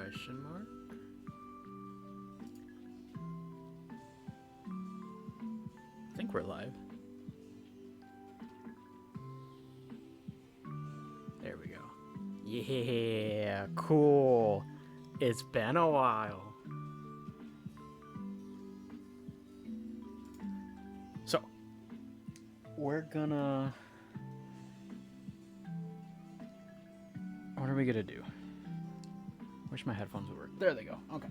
Question mark? I think we're live. There we go. Yeah, cool. It's been a while. So, we're gonna... What are we gonna do? Wish my headphones would work. There they go. Okay.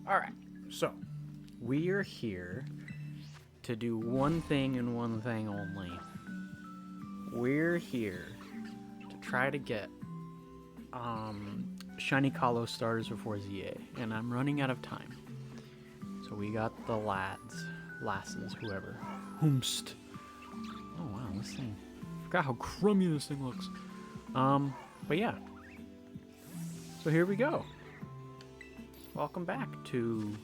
Alright. So, we are here to do one thing and one thing only. We're here to try to get Shiny Kalos Starters before ZA, and I'm running out of time. So we got the lasses, whoever. Whomst. Oh wow, this thing. I forgot how crummy this thing looks. But yeah. So here we go. Welcome back to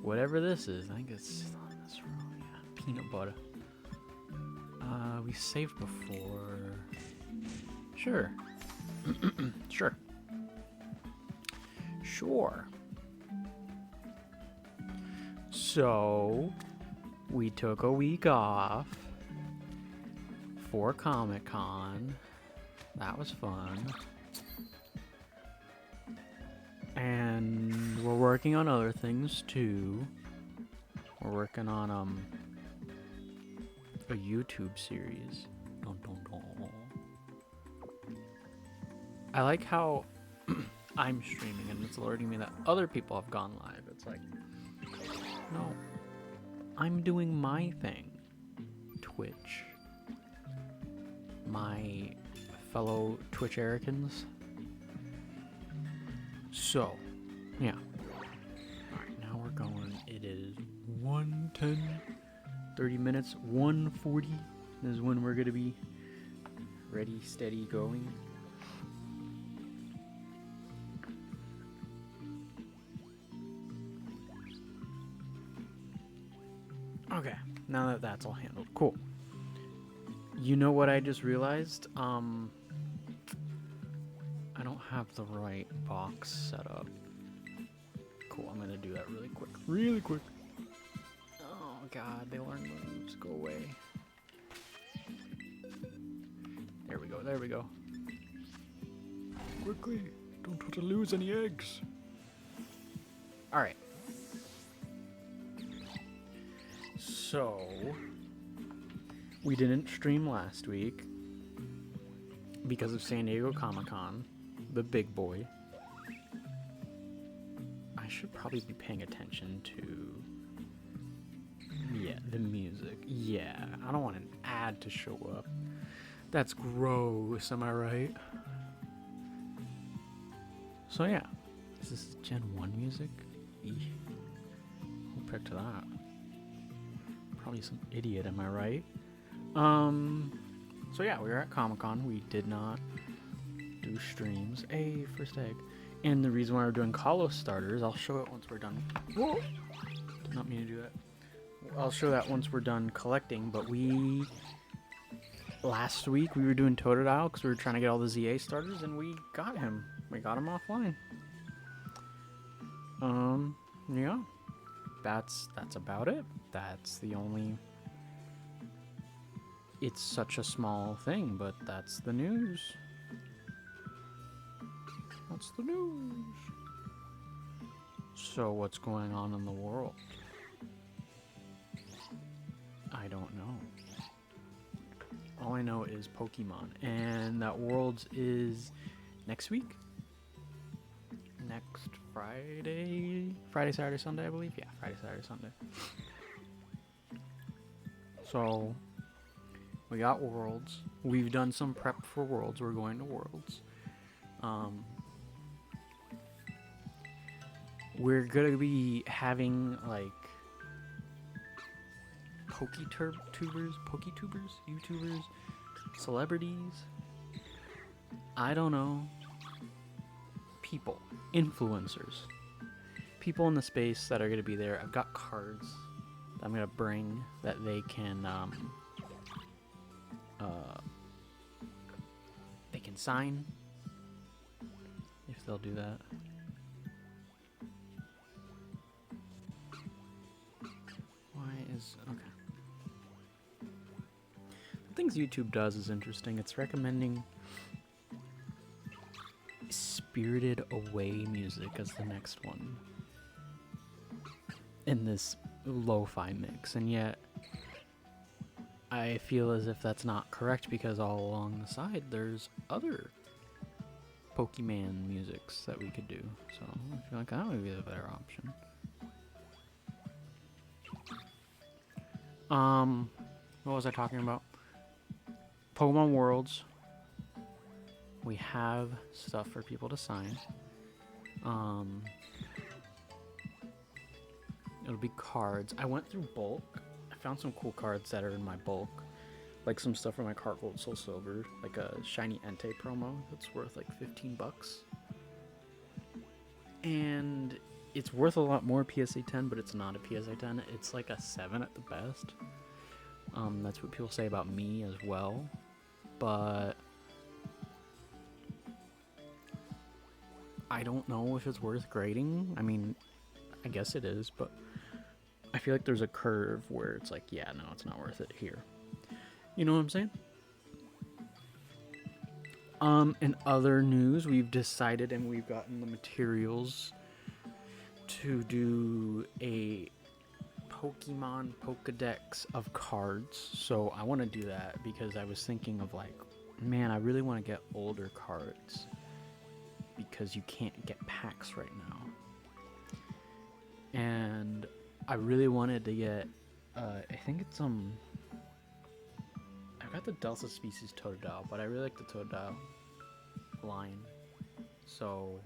whatever this is. I think it's on this row. Yeah, peanut butter. We saved before. Sure. Sure. Sure. So, we took a week off for Comic-Con. That was fun. And we're working on other things too. We're working on a YouTube series. Dun, dun, dun. I like how I'm streaming and it's alerting me that other people have gone live. It's like, no, I'm doing my thing. Twitch. My fellow Twitch Americans. So, yeah. Alright, now we're going. It is 1:10, 30 minutes, 1:40 is when we're going to be ready, steady, going. Okay, now that that's all handled. Cool. You know what I just realized? I don't have the right box set up. Cool, I'm gonna do that really quick. Really quick. Oh god, they learn moves. Go away. There we go, there we go. Quickly, don't want to lose any eggs. Alright. So, we didn't stream last week because of San Diego Comic-Con, the big boy. I should probably be paying attention to, yeah, the music. Yeah, I don't want an ad to show up. That's gross, am I right? So yeah, is this Gen 1 music? Eesh. Who picked that? Probably some idiot, am I right? So yeah, we were at Comic-Con. We did not do streams. Hey, first egg. And the reason why we're doing Kalos Starters, I'll show it once we're done. Whoa! Did not mean to do that. I'll show that once we're done collecting, but last week we were doing Totodile because we were trying to get all the ZA starters, and we got him. We got him offline. Yeah. That's about it. That's the only... It's such a small thing, but that's the news. That's the news. So what's going on in the world? I don't know. All I know is Pokemon, and that Worlds is next week? Next Friday? Friday, Saturday, Sunday, I believe? Yeah, Friday, Saturday, Sunday. So, we got Worlds. We've done some prep for Worlds. We're going to Worlds. We're gonna be having, like, Poketubers, YouTubers, celebrities, I don't know, people, influencers, people in the space that are gonna be there. I've got cards that I'm gonna bring that they can sign if they'll do that. things YouTube does is interesting. It's recommending Spirited Away music as the next one in this lo-fi mix, and yet I feel as if that's not correct because all along the side there's other Pokemon musics that we could do. So I feel like that would be the better option. What was I talking about? Pokemon Worlds. We have stuff for people to sign. It'll be cards. I went through bulk. I found some cool cards that are in my bulk. Like some stuff from my Cart Gold Soul Silver. Like a Shiny Entei promo that's worth like $15. And it's worth a lot more PSA 10, but it's not a PSA 10. It's like a 7 at the best. That's what people say about me as well. But I don't know if it's worth grading. I mean, I guess it is, but I feel like there's a curve where it's like, yeah, no, it's not worth it here. You know what I'm saying? In other news, we've decided and we've gotten the materials to do a Pokemon Pokedex of cards. So I want to do that because I was thinking of like, man, I really want to get older cards because you can't get packs right now. And I really wanted to get, I think it's I've got the Delta Species Totodile, but I really like the Totodile line. So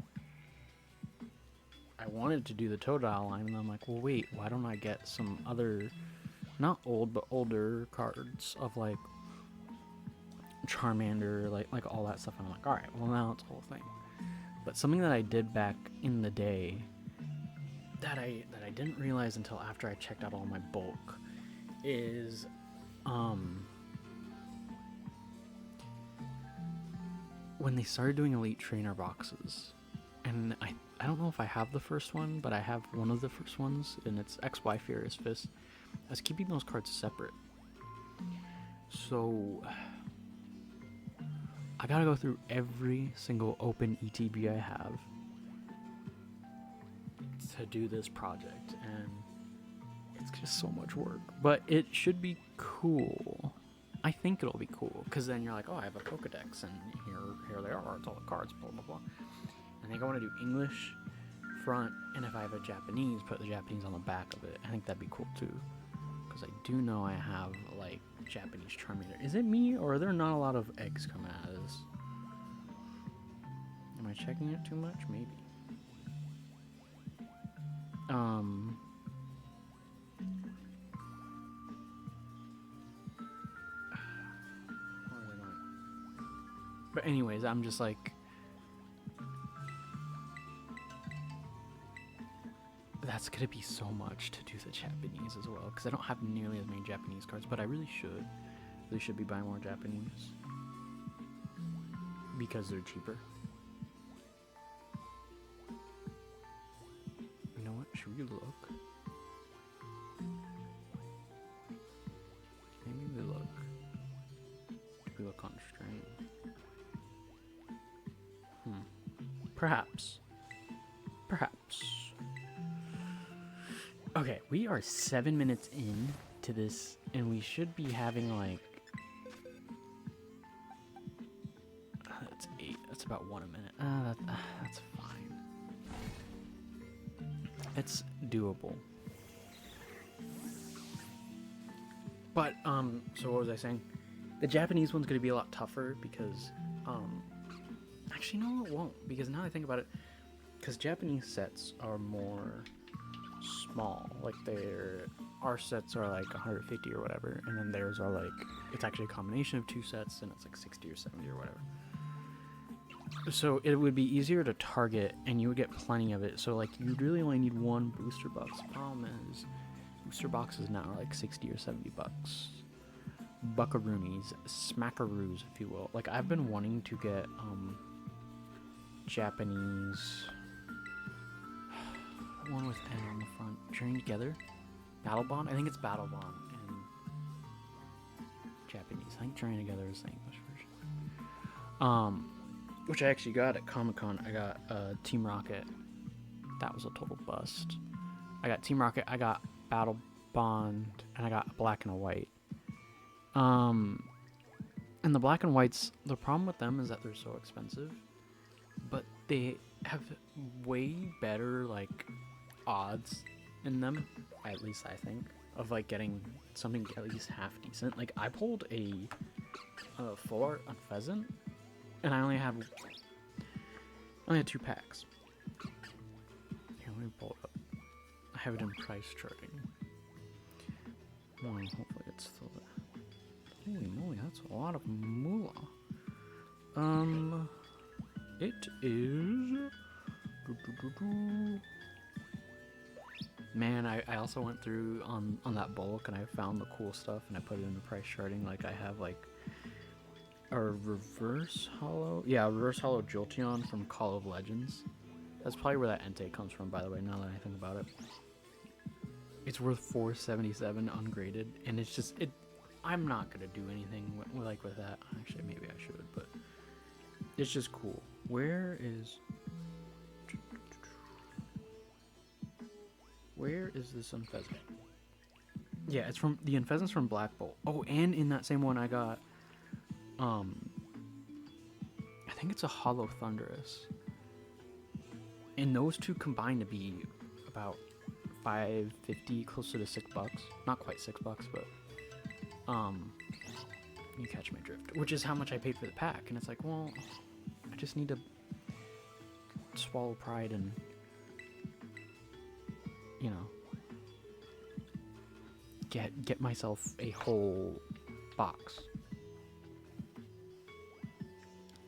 I wanted to do the Totodile line, and I'm like, well, wait, why don't I get some other, not old, but older cards of like Charmander, like all that stuff. And I'm like, all right, well, now it's a whole thing. But something that I did back in the day that I didn't realize until after I checked out all my bulk is when they started doing Elite Trainer boxes, and I don't know if I have the first one, but I have one of the first ones, and it's XY Furious Fist. I was keeping those cards separate, so I gotta go through every single open ETB I have to do this project, and it's just so much work, but it should be cool. I think it'll be cool, because then you're like, oh, I have a Pokedex, and here they are, it's all the cards, blah, blah, blah. I think I want to do English front, and if I have a Japanese, put the Japanese on the back of it. I think that'd be cool, too, because I do know I have, like, Japanese Charmander. Is it me, or are there not a lot of eggs coming out of this? Am I checking it too much? Maybe. But anyways, I'm just like, that's gonna be so much to do the Japanese as well, because I don't have nearly as many Japanese cards, but I really should be buying more Japanese because they're cheaper. You know what? Should we look? Maybe we look. Do we look on stream? Perhaps. Okay, we are 7 minutes in to this, and we should be having like that's 8. That's about 1 a minute. That's fine. It's doable. But so what was I saying? The Japanese one's gonna be a lot tougher because actually, no, it won't, because now I think about it, because Japanese sets are more small, like our sets are like 150 or whatever, and then theirs are like, it's actually a combination of 2 sets, and it's like 60 or 70 or whatever. So it would be easier to target, and you would get plenty of it. So like, you really only need 1 booster box. The problem is, booster boxes now are like 60 or 70 bucks. Buckaroonies, smackaroos, if you will. Like, I've been wanting to get Japanese, one with N on the front, Journey Together, Battle Bond. I think it's Battle Bond and Japanese. I think Journey Together is the English version. Which I actually got at Comic-Con. I got Team Rocket. That was a total bust. I got Team Rocket, I got Battle Bond, and I got a black and a white. And the black and whites, the problem with them is that they're so expensive, but they have way better like odds in them, at least I think, of like getting something at least half decent. Like I pulled a full art on Pheasant, and I only had 2 packs. Here, let me pull it up. I have it in price charting. Well, hopefully it's still there. Holy moly, that's a lot of moolah. It is... Man, I also went through on that bulk and I found the cool stuff and I put it in the price charting. Like I have like a reverse hollow. Yeah, a reverse hollow Jolteon from Call of Legends. That's probably where that Entei comes from, by the way, now that I think about it. It's worth $477 ungraded, and it's just I'm not gonna do anything with that. Actually, maybe I should, but it's just cool. Where is this Unpheasant? Yeah, it's from the Unpheasant's from Black Bolt. Oh, and in that same one I got I think it's a Hollow Thunderous. And those two combined to be about $5.50, closer to $6. Not quite $6, but you catch my drift. Which is how much I paid for the pack, and it's like, well, I just need to swallow pride and, you know, get myself a whole box.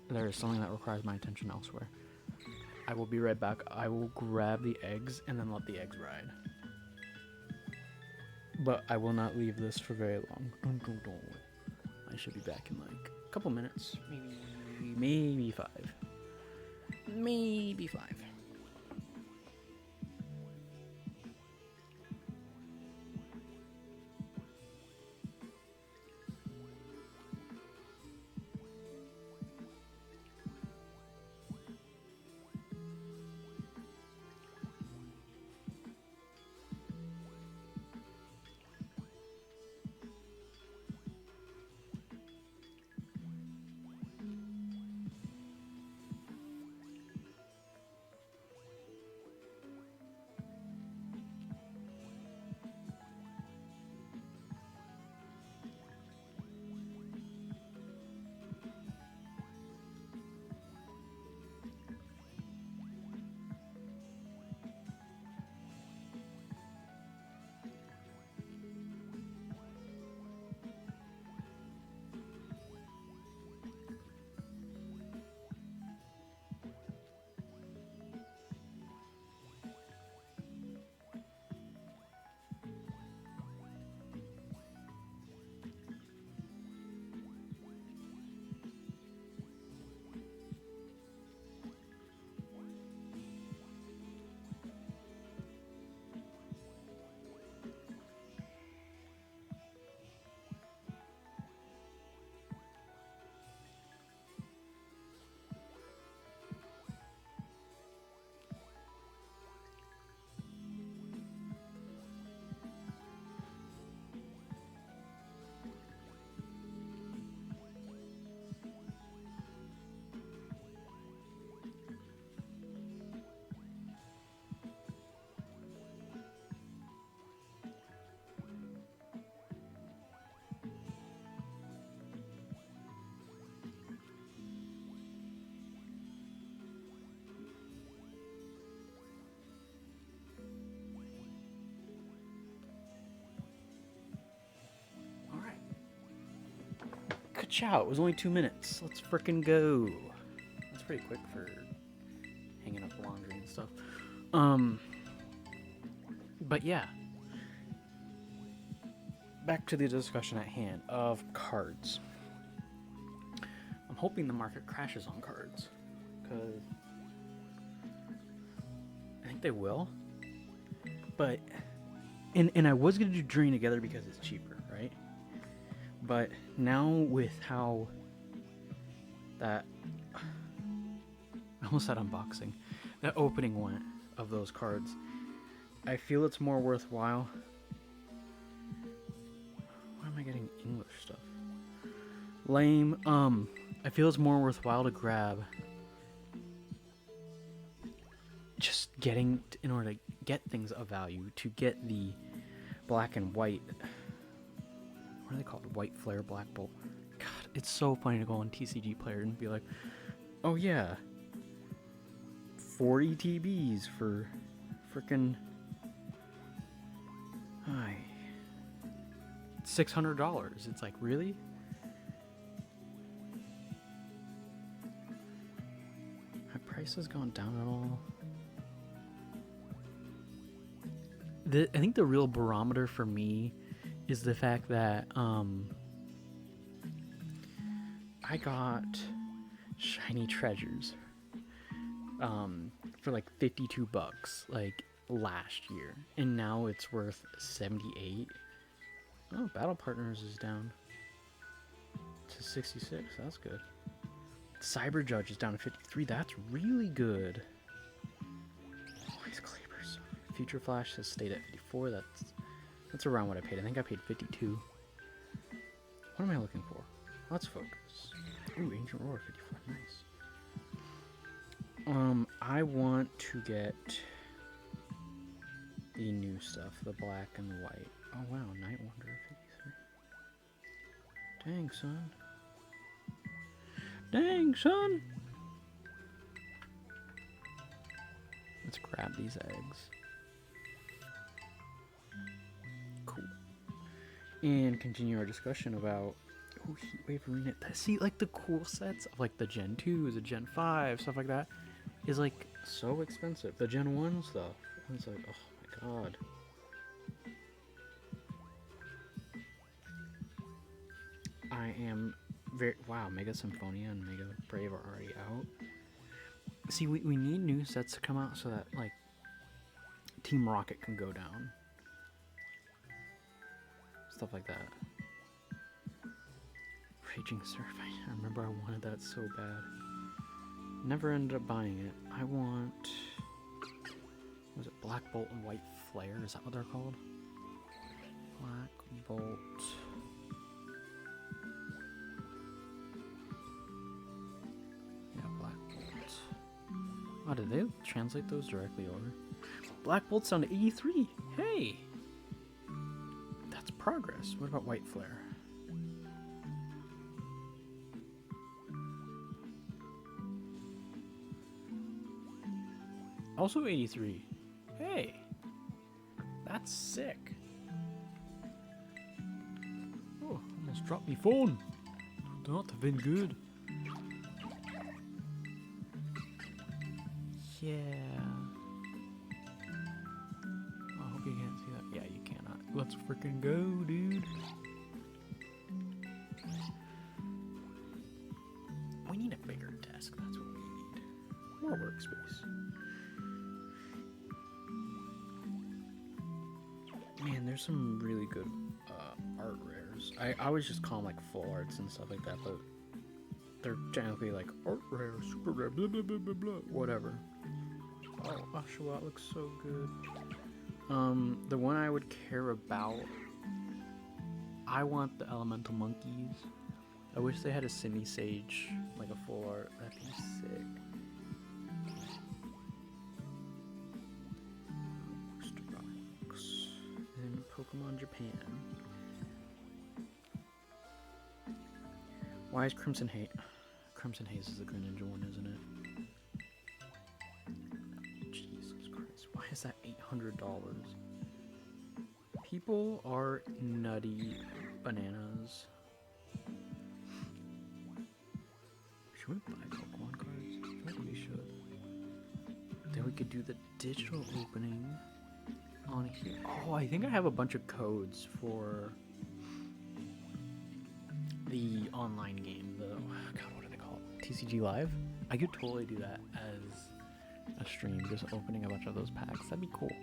There is something that requires my attention elsewhere. I will be right back. I will grab the eggs and then let the eggs ride. But I will not leave this for very long. Don't. I should be back in like a couple minutes. Maybe 5. Maybe 5. Ka-chow, it was only 2 minutes. Let's frickin' go. That's pretty quick for hanging up laundry and stuff. But yeah. Back to the discussion at hand of cards. I'm hoping the market crashes on cards, because I think they will. But, and I was going to do Journey Together because it's cheaper, right? But now with how that, I almost said unboxing, that opening went of those cards, I feel it's more worthwhile. Why am I getting English stuff? Lame. I feel it's more worthwhile to grab just getting, in order to get things of value, to get the black and white, what are they called? White Flare, Black Bolt. God, it's so funny to go on TCG Player and be like, oh yeah, 40 TBs for frickin' $600. It's like, really? My price has gone down at all. I think the real barometer for me is the fact that I got Shiny Treasures for like $52 like last year, and now it's worth $78. Oh, Battle Partners is down to 66. That's good. Cyber Judge is down to 53. That's really good. Ice Cleavers. Future Flash has stayed at 54. That's around what I paid. I think I paid 52. What am I looking for? Let's focus. Ooh, Ancient Roar, 54. Nice. I want to get the new stuff, the black and the white. Oh wow, Night Wanderer, 53. Dang, son. Dang, son. Let's grab these eggs. Cool. And continue our discussion about Heatwave Arena. See, like the cool sets of like the Gen 2s, the Gen 5, stuff like that is like so expensive. The Gen 1 stuff, it's like, oh my god. I am very, wow, Mega Symphonia and Mega Brave are already out. See, we need new sets to come out so that like Team Rocket can go down. Stuff like that. Raging Surf, I remember I wanted that so bad. Never ended up buying it. I want, was it Black Bolt and White Flare? Is that what they're called? Black Bolt. Yeah, Black Bolt. Oh, did they translate those directly over? Black Bolt's down to 83. Hey! That's progress. What about White Flare? Also 83. Hey! That's sick. Oh, almost dropped my phone. Not have been good. Yeah. I hope you can't see that. Yeah, you cannot. Let's freaking go, dude. We need a bigger desk. That's what we need. More workspace. Man, there's some really good art rares. I always just call them like full arts and stuff like that, but they're generally like art rare, super rare, blah blah blah blah blah, whatever. Oh, Oshawott looks so good. The one I would care about, I want the Elemental Monkeys. I wish they had a Simi-Sage, like a full art. That'd be sick. And Pokemon Japan. Why is Crimson Haze? Crimson Haze is the Greninja one, isn't it? Jesus Christ. Why is that $800? People are nutty bananas. Should we buy Pokemon cards? I feel like we should. Then we could do the digital opening on here. Oh, I think I have a bunch of codes for the online game. The, God, what do they call it? TCG Live? I could totally do that as a stream, just opening a bunch of those packs. That'd be cool.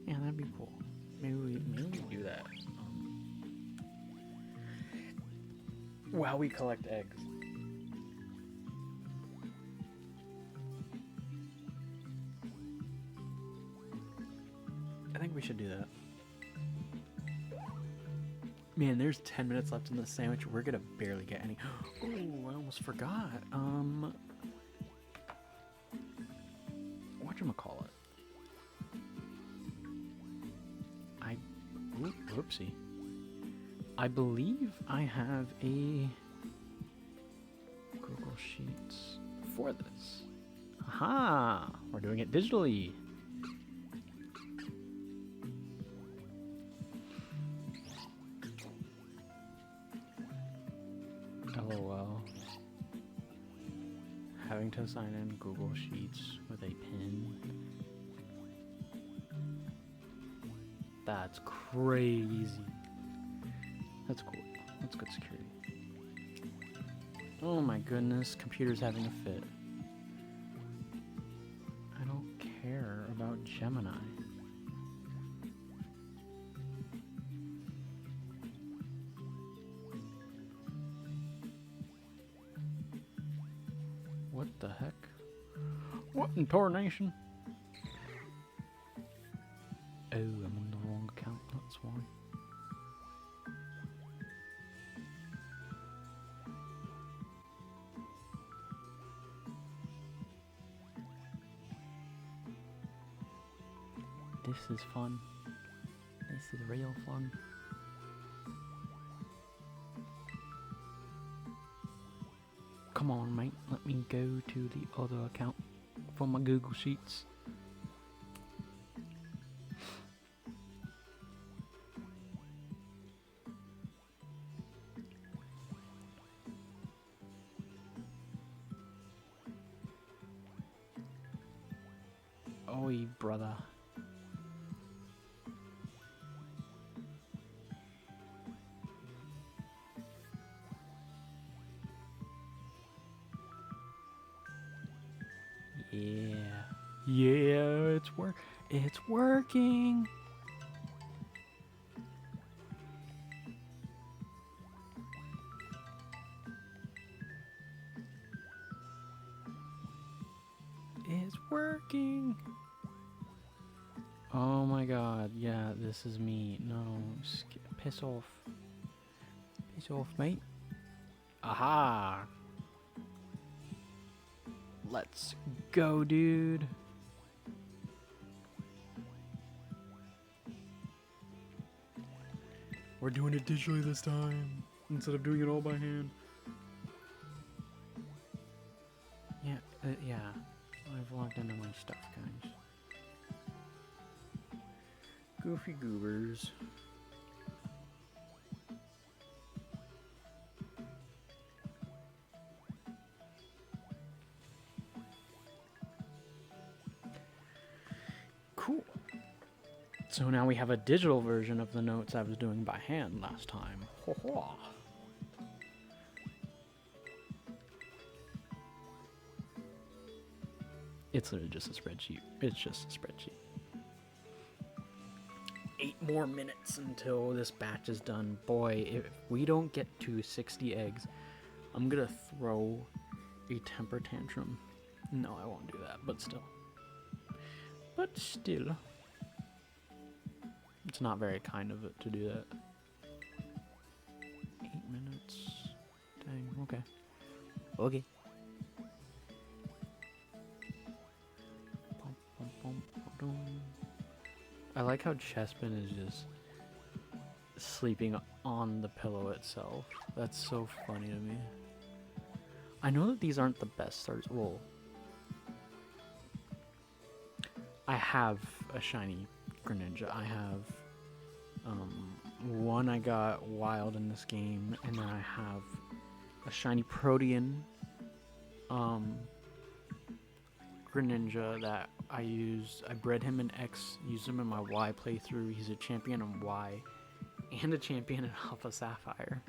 Yeah, that'd be cool. Maybe we do that. while we collect eggs. I think we should do that. Man, there's 10 minutes left in the sandwich. We're gonna barely get any. Oh, I almost forgot. Whatchamacallit? Whoopsie. I believe I have a Google Sheets for this. Aha! We're doing it digitally. LOL. Having to sign in Google Sheets with a PIN. That's crazy. That's cool. That's good security. Oh my goodness, computer's having a fit. I don't care about Gemini. What the heck? What in tarnation? Oh, I'm on the wrong account, that's why. This is fun. This is real fun. Come on, mate. Let me go to the other account for my Google Sheets. Oi, brother. Yeah. Yeah, it's working. It's working. Oh my god, yeah, this is me. No, piss off. Piss off, mate. Aha! Let's go, dude. We're doing it digitally this time, instead of doing it all by hand. Yeah, yeah. I've logged into my stuff, guys. Goofy goobers. Cool. So now we have a digital version of the notes I was doing by hand last time. Ho ho. It's literally just a spreadsheet. It's just a spreadsheet. 8 more minutes until this batch is done. Boy, if we don't get to 60 eggs, I'm gonna throw a temper tantrum. No, I won't do that, but still. But still. It's not very kind of it to do that. 8 minutes. Dang, okay. Okay. I like how Chespin is just sleeping on the pillow itself. That's so funny to me. I know that these aren't the best starters. Well, I have a shiny Greninja. I have one I got wild in this game, and then I have a shiny Protean Greninja that I used. I bred him in X, used him in my Y playthrough. He's a champion in Y and a champion in Alpha Sapphire.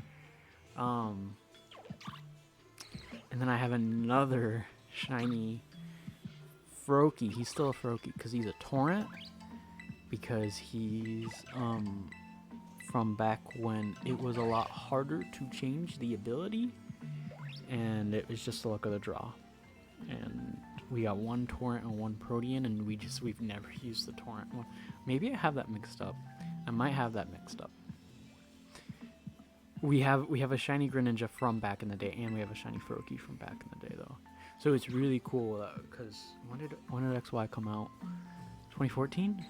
And then I have another shiny Froakie. He's still a Froakie because he's a Torrent, because he's from back when it was a lot harder to change the ability, and it was just the luck of the draw. And we got one Torrent and one Protean, and we've never used the Torrent one. Maybe I have that mixed up. I might have that mixed up. We have a shiny Greninja from back in the day, and we have a shiny Froakie from back in the day, though. So it's really cool because when did XY come out? 2014?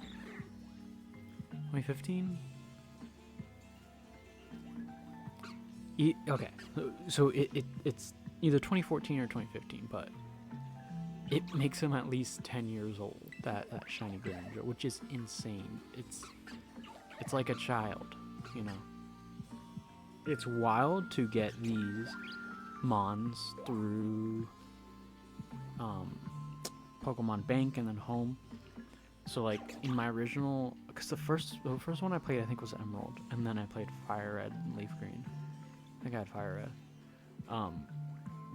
2015? Okay, so it's either 2014 or 2015, but it makes him at least 10 years old, that shiny Greninja, which is insane. It's like a child, you know. It's wild to get these Mons through Pokemon Bank and then home. So like in my original, because the first one I played I think was Emerald, and then I played Fire Red and Leaf Green. I think I had Fire Red.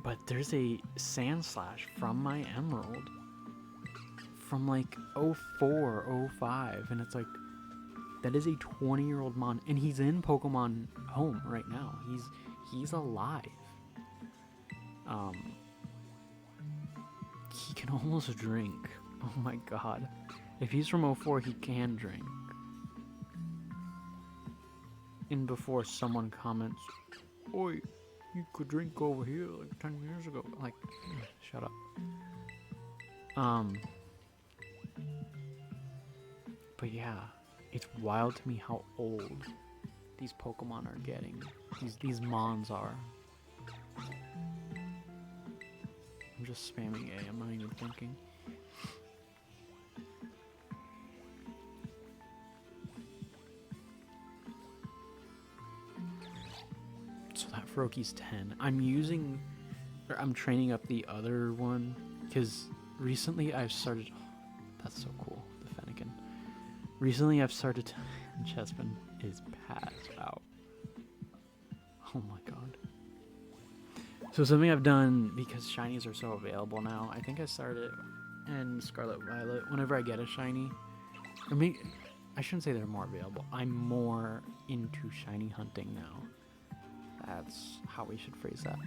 But there's a Sandslash from my Emerald from like 04, 05, and it's like, that is a 20-year-old Mon, and he's in Pokemon Home right now. He's alive. He can almost drink. Oh my god. If he's from 04, he can drink. And before someone comments, "Oi, you could drink over here like 10 years ago." Like, shut up. But yeah, it's wild to me how old these Pokemon are getting. These Mons are. I'm just spamming A, I'm not even thinking. So that Froakie's 10. I'm training up the other one, because recently I've started, that's so cool, the Fennekin. Recently I've started to, Chespin is passed out. Oh my god. So something I've done, because shinies are so available now, I think I started in Scarlet Violet, whenever I get a shiny, or maybe, I shouldn't say they're more available, I'm more into shiny hunting now. That's how we should phrase that.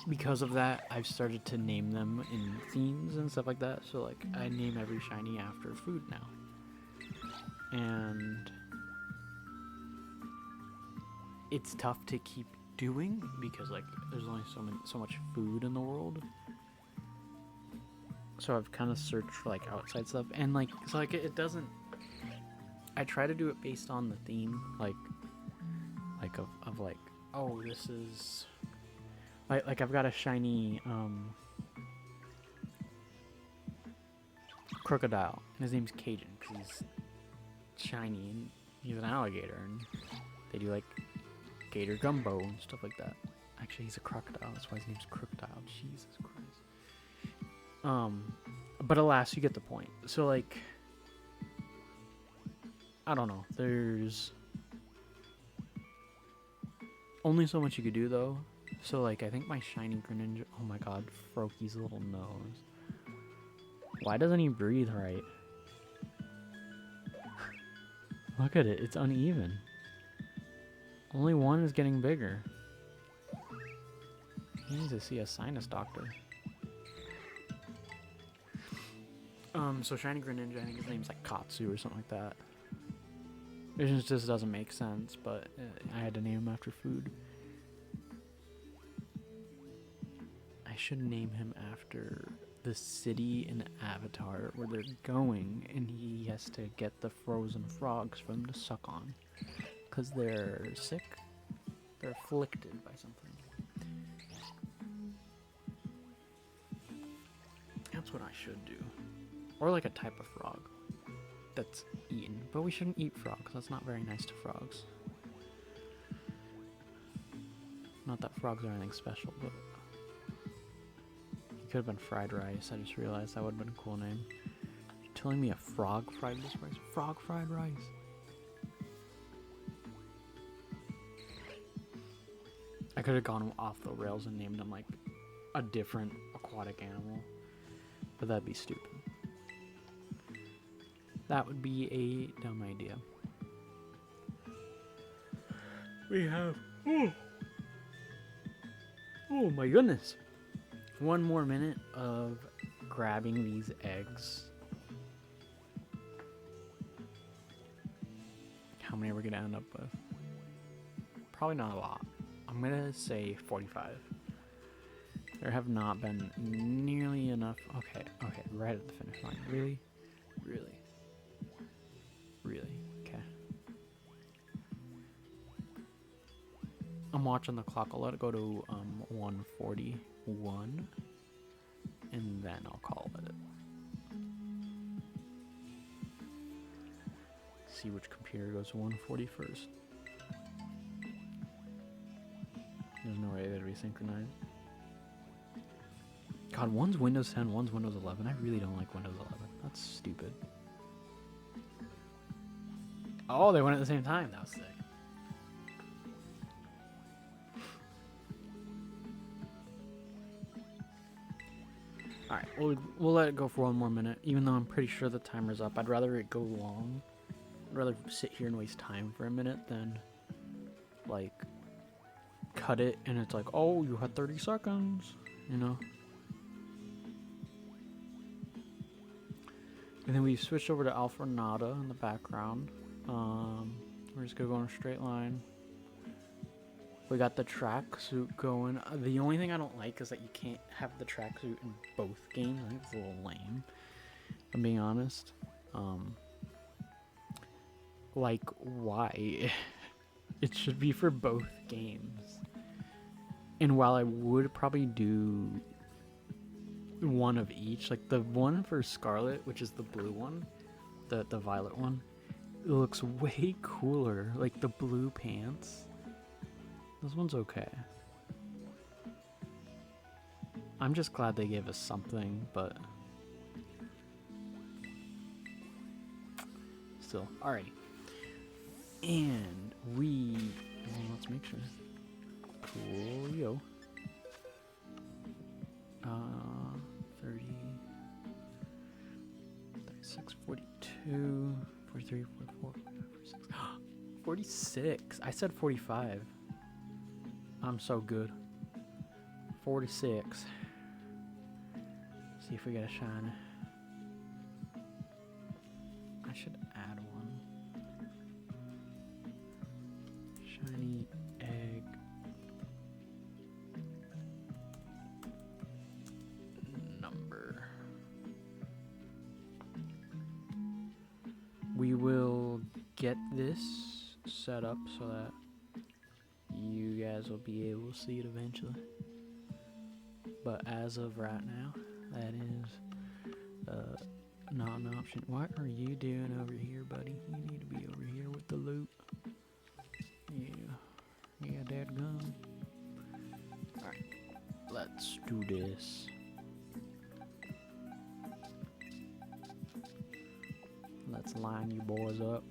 Because of that, I've started to name them in themes and stuff like that. So like, I name every shiny after food now. And it's tough to keep doing because like, there's only so much food in the world. So I've kind of searched for like outside stuff, and like, so like it doesn't, I try to do it based on the theme, like of like, oh, this is like I've got a shiny crocodile, and his name's Cajun because he's shiny and he's an alligator, and they do like gator gumbo and stuff like that. Actually, he's a crocodile, that's why his name's Crocodile. Jesus Christ. But alas, you get the point. So like, I don't know, there's only so much you could do though. So like, I think my shiny Greninja, oh my god, Froakie's little nose. Why doesn't he breathe right? Look at it, it's uneven. Only one is getting bigger. He needs to see a sinus doctor. So shiny Greninja, I think his name's like Katsu or something like that. It just doesn't make sense, but I had to name him after food. I should name him after the city in Avatar where they're going, and he has to get the frozen frogs for them to suck on. Because they're sick. They're afflicted by something. That's what I should do. Or like a type of frog that's eaten. But we shouldn't eat frogs. That's not very nice to frogs. Not that frogs are anything special, but it could have been fried rice. I just realized that would have been a cool name. You're telling me a frog fried rice? Frog fried rice. I could have gone off the rails and named him like a different aquatic animal, but that'd be stupid. That would be a dumb idea. We have... Oh my goodness. One more minute of grabbing these eggs. How many are we going to end up with? Probably not a lot. I'm going to say 45. There have not been nearly enough. Okay, right at the finish line. Really? Really? Really? Okay. I'm watching the clock. I'll let it go to 1:41, and then I'll call it. See which computer goes to 1:40 first. There's no way that'd be synchronized. God, one's Windows 10, one's Windows 11. I really don't like Windows 11. That's stupid. Oh, they went at the same time. That was sick. Alright, we'll let it go for one more minute, even though I'm pretty sure the timer's up. I'd rather it go long. I'd rather sit here and waste time for a minute than, like, cut it and it's like, oh, you had 30 seconds, you know? And then we switched over to Alfrenada in the background. We're just gonna go in a straight line. We got the tracksuit going. The only thing I don't like is that you can't have the tracksuit in both games. I think it's a little lame, if I'm being honest. Like, why? It should be for both games. And while I would probably do one of each, like the one for Scarlet, which is the blue one, the violet one, it looks way cooler. Like the blue pants. This one's okay. I'm just glad they gave us something, but still. Alright. And let's make sure. Coolio. 30, 36, 42, 43, 44, 46. 46. I said 45. I'm so good. 46. See if we get a shine. I should add one. Shiny egg. Number. We will get this set up so that you guys will be able to see it eventually. But as of right now, that is not an option. What are you doing over here, buddy? You need to be over here with the loot. Yeah, dadgum. Alright, let's do this. Let's line you boys up.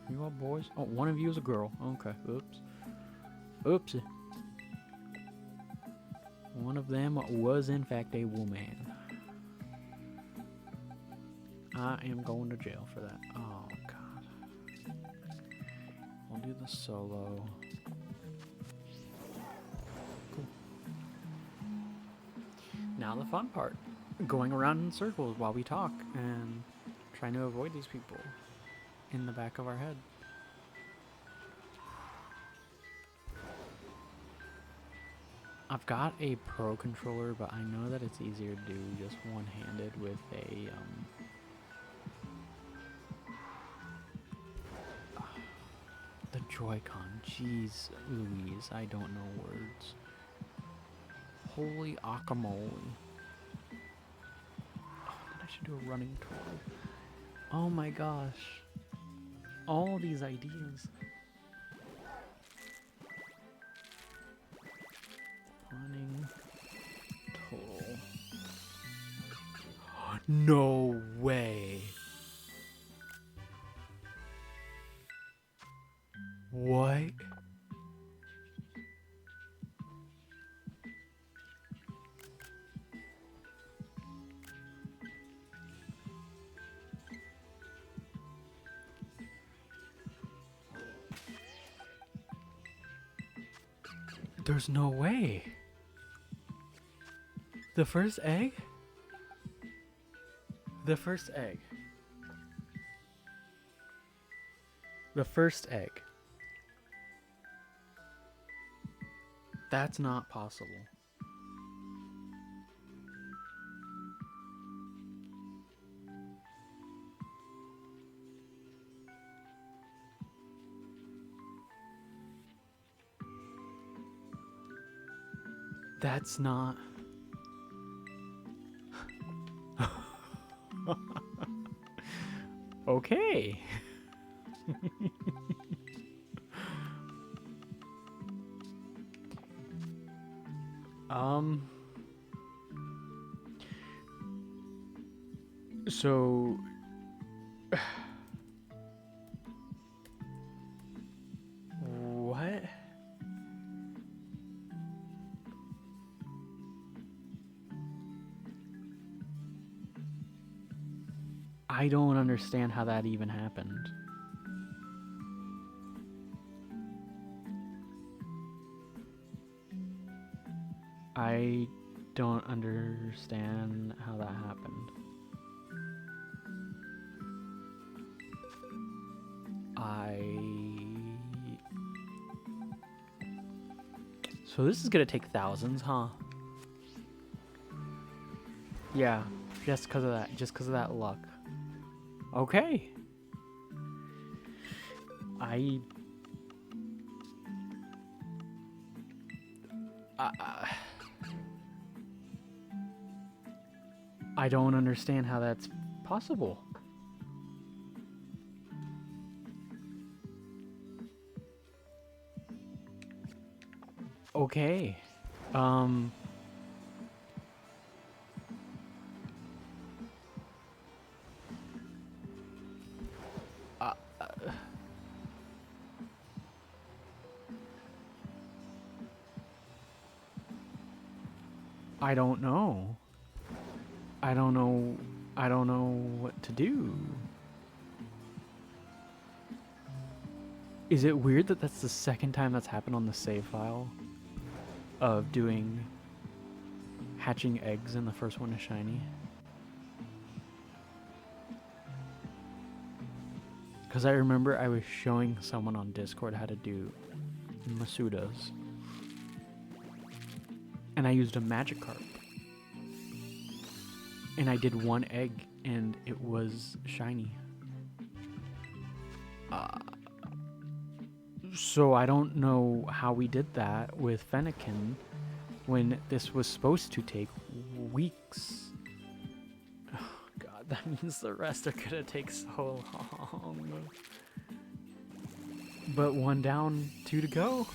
You all boys? Oh, one of you is a girl. Okay, oops. Oopsie. One of them was in fact a woman. I am going to jail for that. Oh, God. We'll do the solo. Cool. Now the fun part. Going around in circles while we talk and trying to avoid these people in the back of our head. I've got a pro controller, but I know that it's easier to do just one-handed with a the Joy-Con. Jeez Louise, I don't know words. Holy guacamole. I should do a running tour. Oh my gosh. All these ideas. Running total. No way. What? There's no way. The first egg? The first egg. The first egg. That's not possible. That's not... Okay. So what? I don't understand how that even happened. I don't understand how that happened. So this is gonna take thousands, huh? Yeah, just because of that. Just because of that luck. Okay. I don't understand how that's possible. Okay. I don't know. I don't know. I don't know what to do. Is it weird that that's the second time that's happened on the save file? Of doing hatching eggs and the first one is shiny? Because I remember I was showing someone on Discord how to do Masudas. And I used a Magikarp. And I did one egg and it was shiny. So I don't know how we did that with Fennekin when this was supposed to take weeks. Oh god, that means the rest are gonna take so long. But one down, two to go.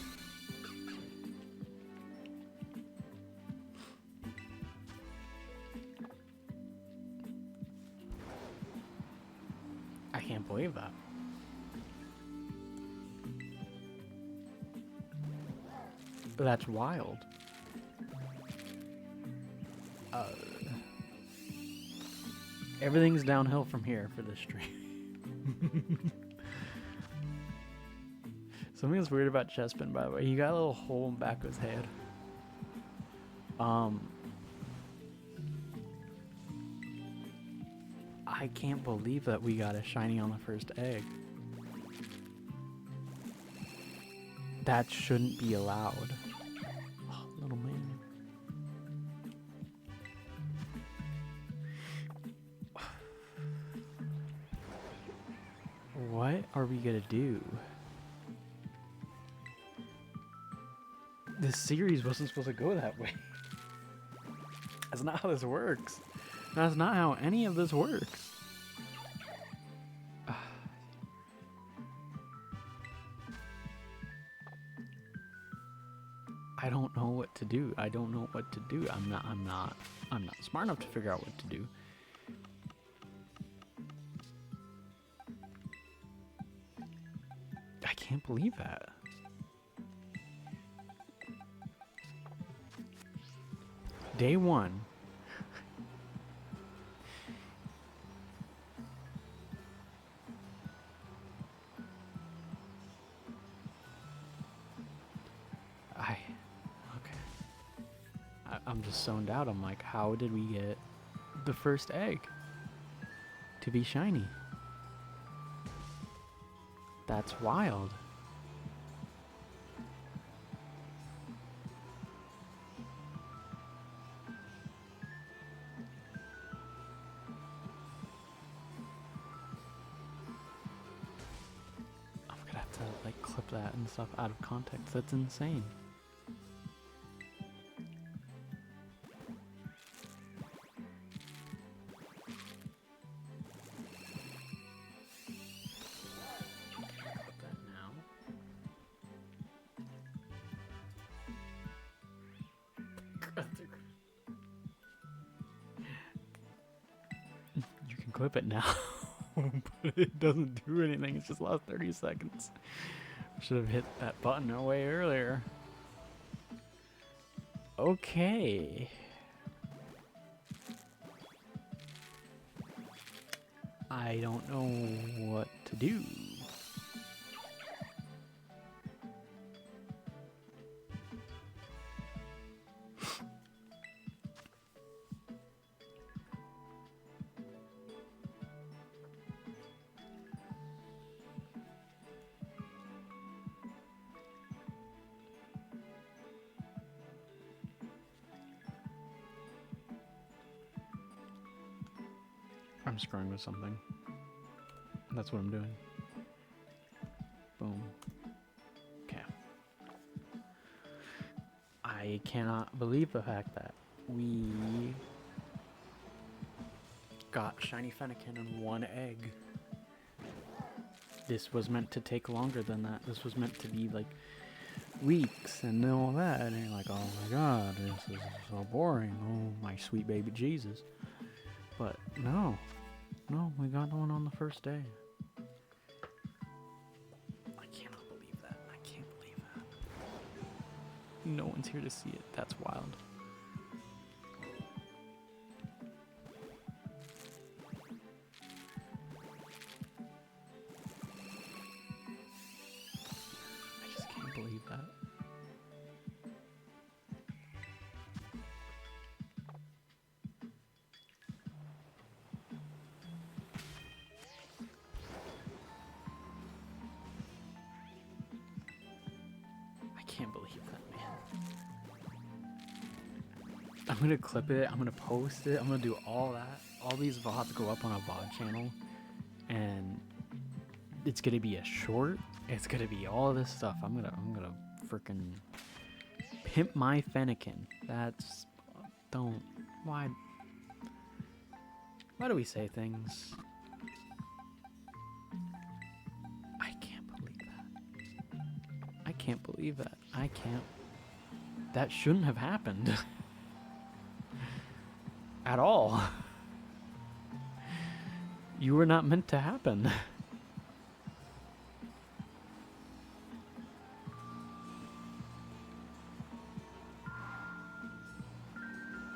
I can't believe that. That's wild. Everything's downhill from here for this stream. Something that's weird about Chespin, by the way, he got a little hole in the back of his head. I can't believe that we got a shiny on the first egg. That shouldn't be allowed. Oh, little man. What are we gonna do? This series wasn't supposed to go that way. That's not how this works. That's not how any of this works. I don't know what to do. I don't know what to do. I'm not smart enough to figure out what to do. I can't believe that. Day one. I'm just zoned out. I'm like, how did we get the first egg to be shiny? That's wild. I'm gonna have to like clip that and stuff out of context. That's insane. You can clip it now, but it doesn't do anything. It's just lost 30 seconds. Should have hit that button way earlier. Okay. I don't know what to do. I'm screwing with something. That's what I'm doing. Boom. Okay. I cannot believe the fact that we got Shiny Fennekin and 1 egg. This was meant to take longer than that. This was meant to be like weeks and all that. And you're like, oh my god, this is so boring. Oh, my sweet baby Jesus. But no. No, we got one on the first day. I cannot believe that. I can't believe that. No one's here to see it. That's wild. I just can't believe that. I can't believe that, man. I'm gonna clip it, I'm gonna post it, I'm gonna do all that. All these VODs go up on a VOD channel, and it's gonna be a short. It's gonna be all this stuff. I'm gonna freaking pimp my Fennekin. That's why do we say things? I can't believe that. I can't believe that. I can't. That shouldn't have happened. At all. You were not meant to happen.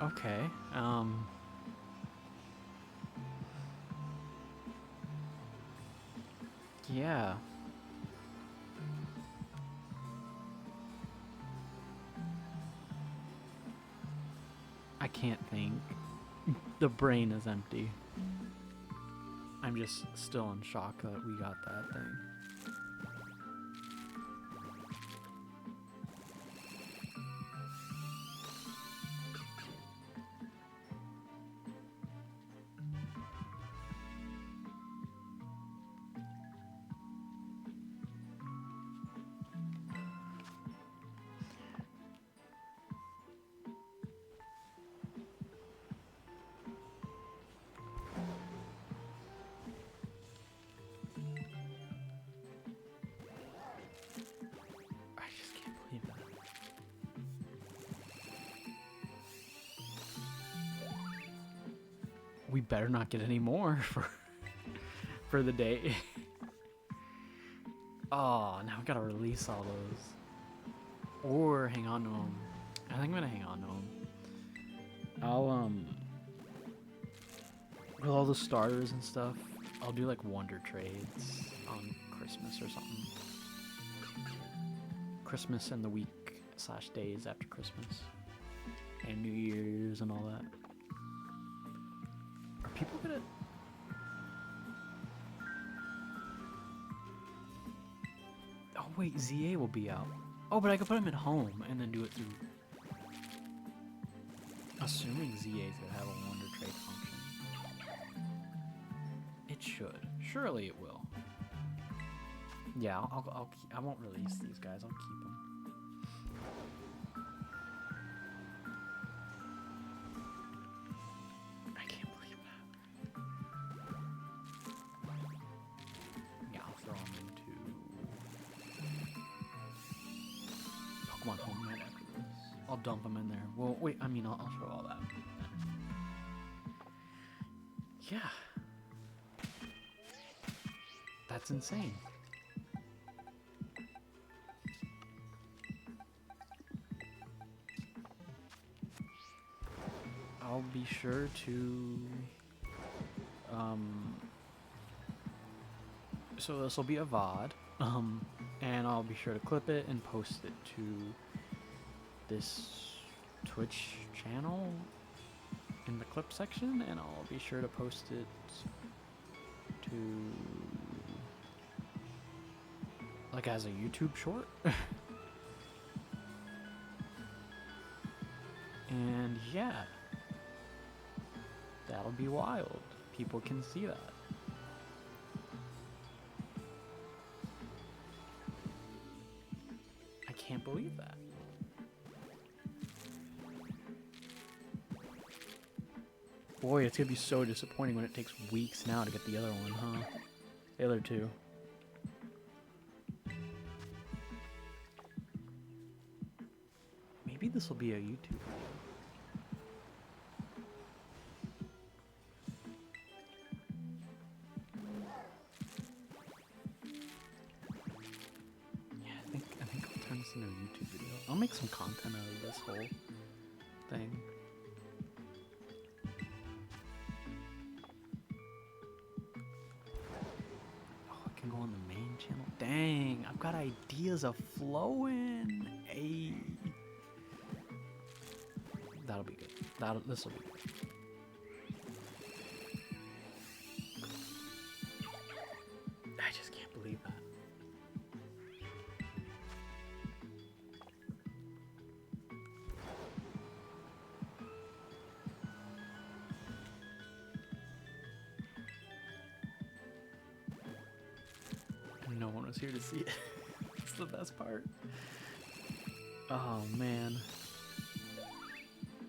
Okay, yeah. I can't think. The brain is empty. I'm just still in shock that we got that thing. We better not get any more for the day. Oh, now we gotta release all those. Or hang on to them. I think I'm gonna hang on to them. I'll, with all the starters and stuff, I'll do like wonder trades on Christmas or something. Christmas and the week / days after Christmas. and New Year's and all that. Are people gonna... Oh wait, ZA will be out. Oh, but I could put him at home and then do it through... Assuming ZA's gonna have a Wonder Trade function. It should. Surely it will. Yeah, I won't release these guys. I'll keep them. I can't believe that. Yeah, I'll throw them into Pokemon Home right after this. I'll dump them in there. Well, wait, I mean, I'll show all that. Yeah. That's insane. I'll be sure to, so this will be a VOD, and I'll be sure to clip it and post it to this Twitch channel in the clip section, and I'll be sure to post it to, like, as a YouTube short. And yeah. That'll be wild. People can see that. I can't believe that. Boy, it's gonna be so disappointing when it takes weeks now to get the other one, huh? The other two. Maybe this will be a YouTube video. Into a YouTube video. I'll make some content out of this whole thing. Oh, I can go on the main channel. Dang, I've got ideas of flowing. Hey, that'll be good. This will be good. I just can't believe that. No one was here to see it. That's the best part. Oh, man.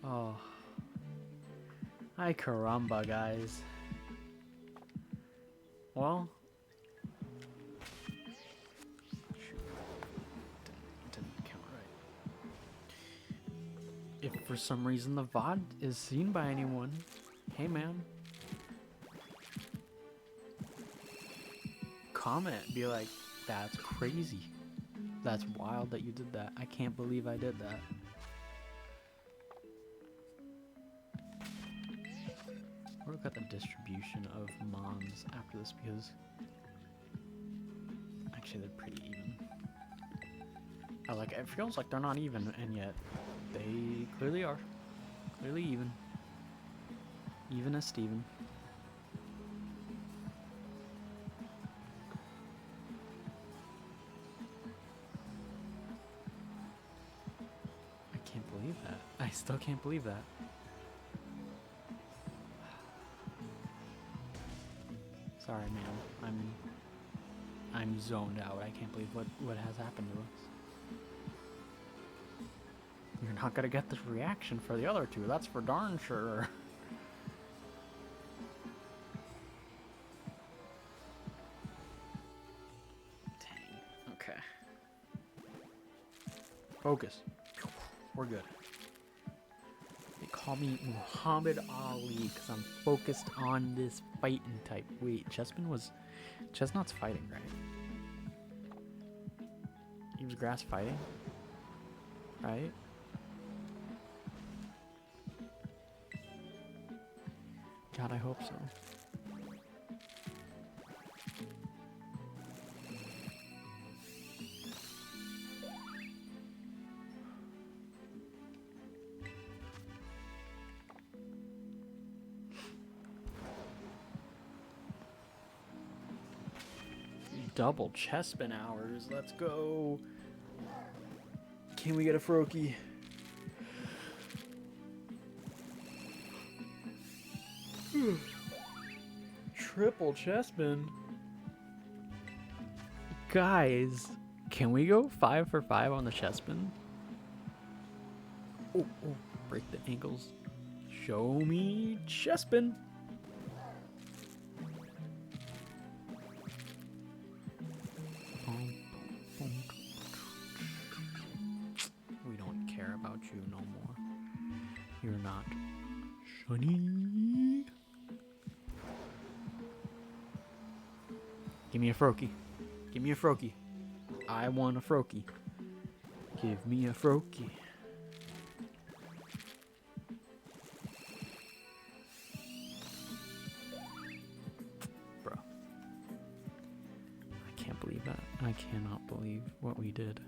Oh. Ay caramba, guys. Well. Shoot. Didn't count right. If for some reason the VOD is seen by anyone, hey, man. Comment, be like, that's crazy. That's wild that you did that. I can't believe I did that. We'll look at the distribution of Mons after this because actually they're pretty even. It feels like they're not even, and yet they clearly are. Clearly even. Even as Steven. I still can't believe that. Sorry, man. I'm zoned out. I can't believe what has happened to us. You're not gonna get this reaction for the other two. That's for darn sure. Dang. Okay. Focus. We're good. Call me Muhammad Ali because I'm focused on this fighting type. Wait, Chestnut's fighting, right? He was grass fighting, right? God, I hope so. double Chespin hours. Let's go. Can we get a Froakie? Triple Chespin. Guys, can we go 5 for 5 on the Chespin? Oh, break the ankles. Show me Chespin. We don't care about you no more. You're not shiny. Give me a Froakie. Give me a Froakie. I want a Froakie. Give me a Froakie. Bro. I can't believe that. I cannot believe what we did.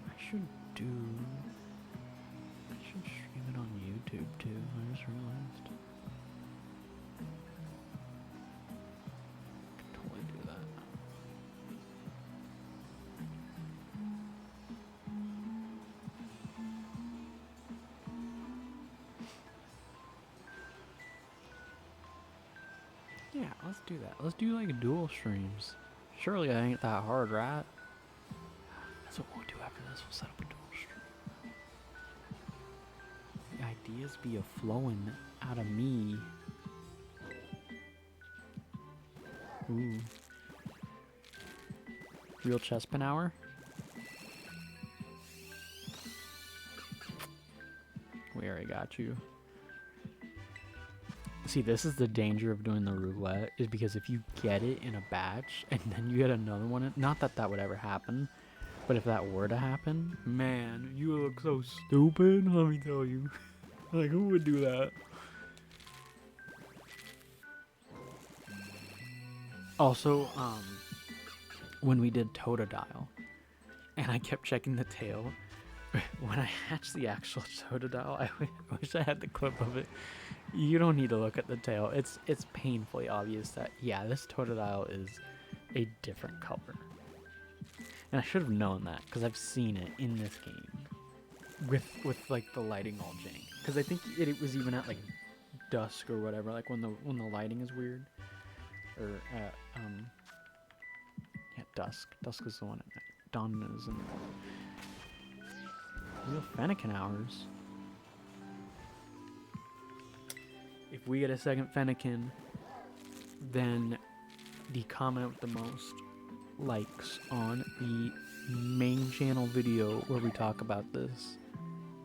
I should stream it on YouTube too. I just realized. Could totally do that. Yeah, let's do that. Let's do like dual streams. Surely that ain't that hard, right? That's what we'll do after this. We'll set up a dual stream. The ideas be a-flowing out of me. Ooh. Real Chespin hour? We already got you. See, this is the danger of doing the roulette, is because if you get it in a batch and then you get another one, not that that would ever happen, but if that were to happen, man, you look so stupid, let me tell you. Like, who would do that? Also, when we did Totodile, and I kept checking the tail, when I hatched the actual Totodile, I wish I had the clip of it. You don't need to look at the tail. It's painfully obvious that, yeah, this Totodile is a different color. And I should have known that, because I've seen it in this game. With like, the lighting all jank. Because I think it was even at, like, dusk or whatever, like, when the lighting is weird. Or at, yeah, dusk. Dusk is the one at night. Dawn is in the morning. Real Fennekin hours. If we get a second Fennekin, then the comment with the most likes on the main channel video where we talk about this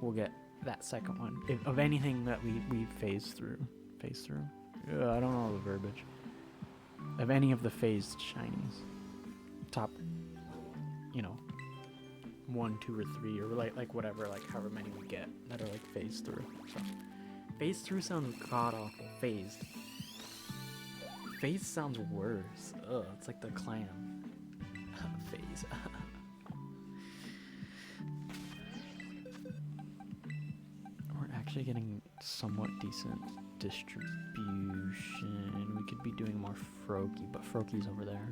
will get that second one. Of anything that we phase through. I don't know the verbiage. Of any of the phased shinies. Top, 1, 2, or 3, or like whatever, like however many we get that are like phased through. So phased through sounds god awful. Phased sounds worse. Ugh, it's like the clan. Phase. We're actually getting somewhat decent distribution. We could be doing more Froakie, but Froakie's over there.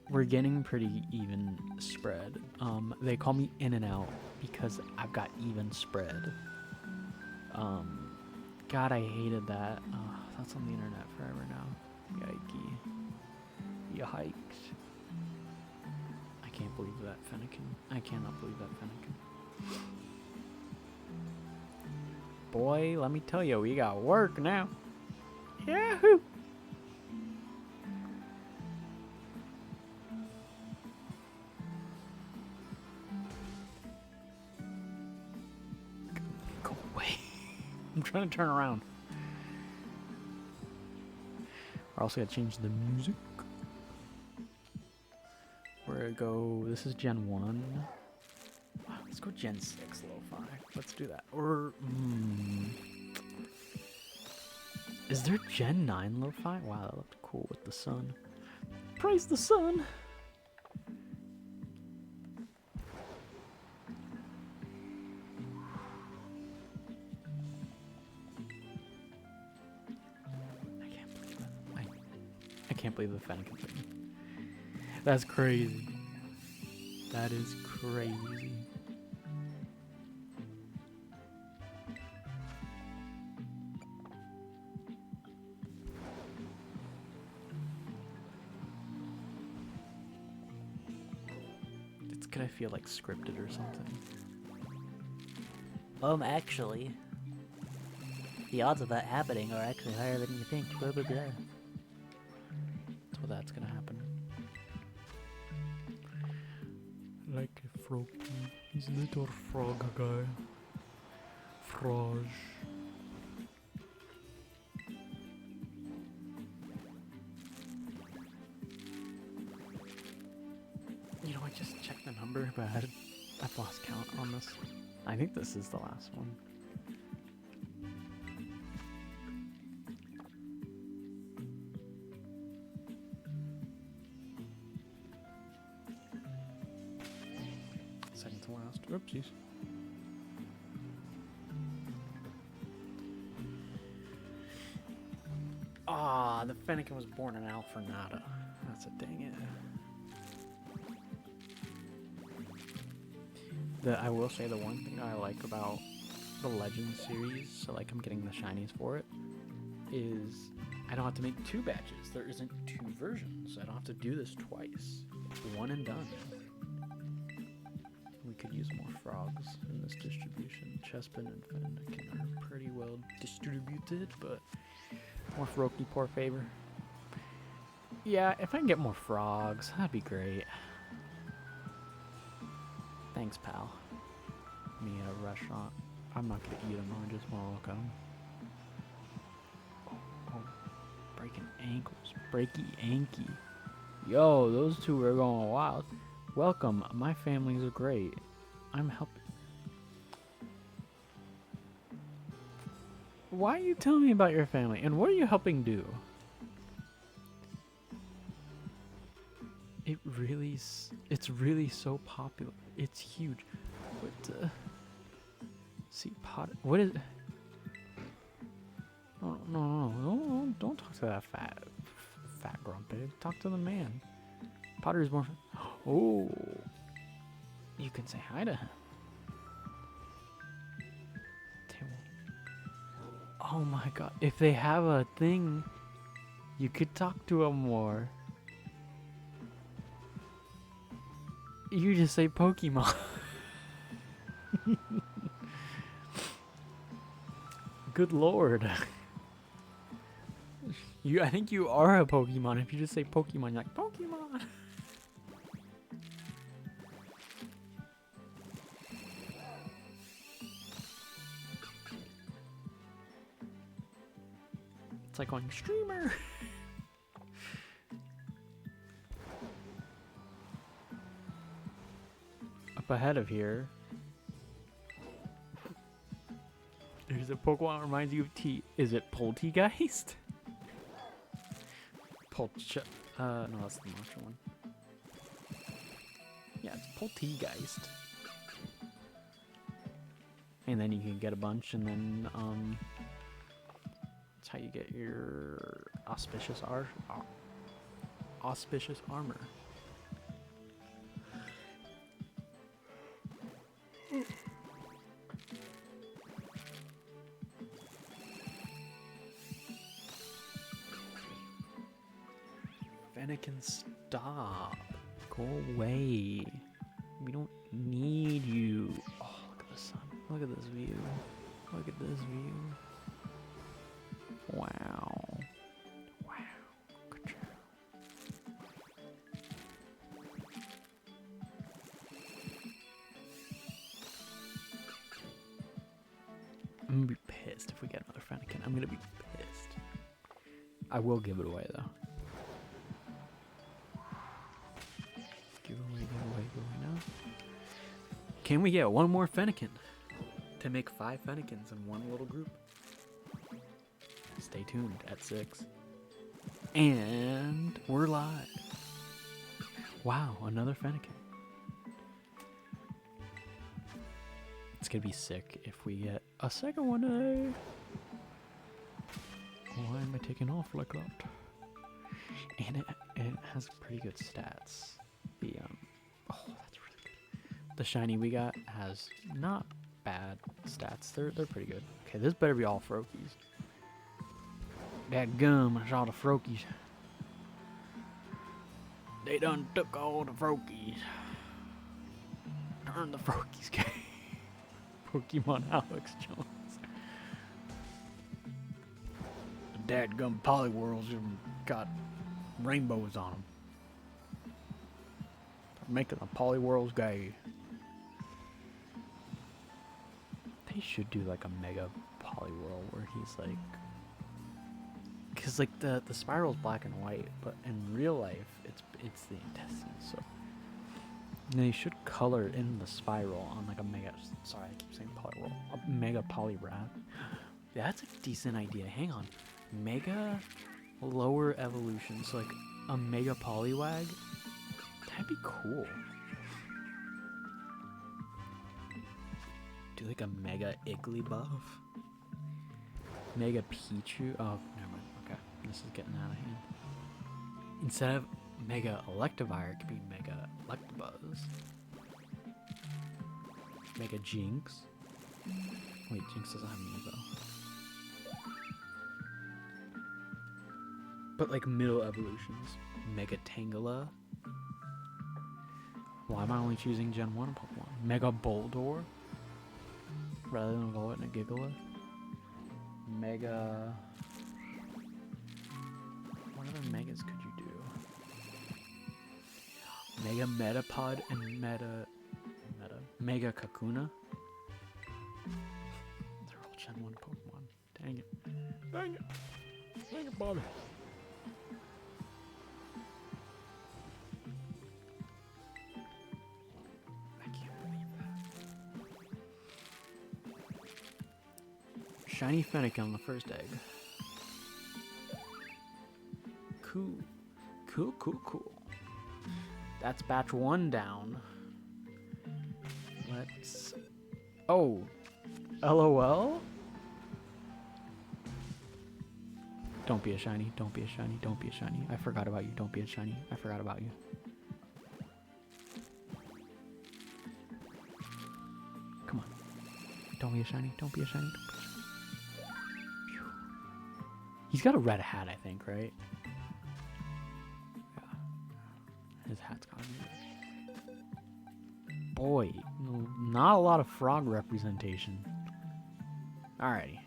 We're getting pretty even spread. They call me in and out because I've got even spread. God, I hated that. That's on the internet forever now. Yikes. I can't believe that Fennekin. I cannot believe that Fennekin. Boy, let me tell you, we got work now. Yahoo! Go away. I'm trying to turn around. We're also gonna change the music. We're gonna go, this is Gen 1. Let's go Gen 6 lo-fi. Let's do that. Or, is there Gen 9 lo-fi? Wow, that looked cool with the sun. Praise the sun! I can't believe the Fennekin's ring. That's crazy. That is crazy. It's gonna feel like scripted or something. Actually, the odds of that happening are actually higher than you think. Blah, blah, blah. So that's gonna happen. Like a frog. He's a little frog guy. Frog. You know, I just checked the number, but I've lost count on this. I think this is the last one. Second to last. Oopsies. Ah, the Fennekin was born in Alfornada. That's a dang it. I will say the one thing I like about the Legend series, so like I'm getting the shinies for it, is I don't have to make 2 batches. There isn't 2 versions. I don't have to do this twice. It's one and done. We could use more frogs in this distribution. Chespin and Fennekin are pretty well distributed, but more Froakie, poor favor. Yeah, if I can get more frogs, that'd be great. Thanks, pal. Me at a restaurant. I'm not gonna eat them, I just wanna look at them. Oh, breaking ankles. Breaky anky. Yo, those two are going wild. Welcome, my families are great. I'm helping. Why are you telling me about your family? And what are you helping do? It's really so popular. It's huge. What, see, what is... No, don't talk to that fat grumpy. Talk to the man. Potter's more... Oh. You can say hi to him. Oh my god. If they have a thing, you could talk to him more. You just say Pokemon. Good lord. I think you are a Pokemon if you just say Pokemon. You're like, Pokemon. It's like going, streamer. Up ahead of here, there's a Pokemon that reminds you of T. Is it Poltegeist? No, that's the monster one. Yeah, it's Poltegeist. And then you can get a bunch, and then that's how you get your auspicious armor. Fennekin, stop. Go away. We don't need you. Oh, look at the sun. Look at this view. Look at this view. Wow. Wow. Good job. I'm gonna be pissed if we get another Fennekin. I'm gonna be pissed. I will give it away though. Give away now. Can we get one more Fennekin to make 5 Fennekins in one little group? Stay tuned at 6. And we're live. Wow, another Fennekin. It's gonna be sick if we get a second one today. Why am I taking off like that? And it has pretty good stats. The oh, that's really good. The shiny we got has not bad stats. They're pretty good. Okay, this better be all Froakies. That gum, I saw the Froakies. They done took all the Froakies. Turn the Froakies gay. Pokemon Alex Jones. The dadgum Poliwhirls got rainbows on them. Making the Poliwhirls gay. They should do like a Mega Poliwhirl where he's like, because like the spiral's black and white, but in real life it's the intestines. So they should color in the spiral on like a mega. Sorry, I keep saying Poliwhirl. A Mega Poliwrath. That's a decent idea. Hang on, Mega lower evolution. So like a Mega Poliwag. That'd be cool. Do like a Mega Igglybuff. Mega Pichu. Oh, never mind. Okay, this is getting out of hand. Instead of Mega Electivire, it could be Mega Electabuzz. Mega Jinx. Wait, Jinx doesn't have an Evo. But like middle evolutions. Mega Tangela. Why am I only choosing Gen 1 Pokemon? Mega Boldor? Rather than Volt and a Gigalith? Mega... What other Megas could you do? Mega Metapod and Mega Kakuna? They're all Gen 1 Pokemon. Dang it. Dang it! Dang it, Bobby! Shiny Fennekin on the first egg. Cool. Cool, cool, cool. That's batch 1 down. Let's... Oh. LOL? Don't be a shiny. Don't be a shiny. Don't be a shiny. I forgot about you. Don't be a shiny. I forgot about you. Come on. Don't be a shiny. Don't be a shiny. Don't be a shiny. He's got a red hat, I think, right? Yeah. His hat's got to be red. Boy, not a lot of frog representation. Alrighty.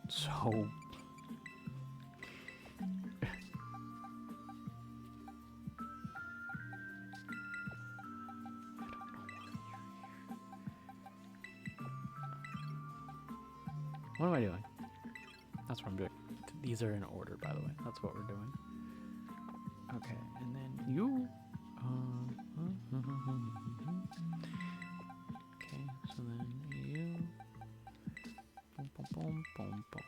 So... What am I doing? That's what I'm doing. These are in order, by the way. That's what we're doing. Okay, and then you... Okay, so then you... Boom, boom, boom, boom, boom.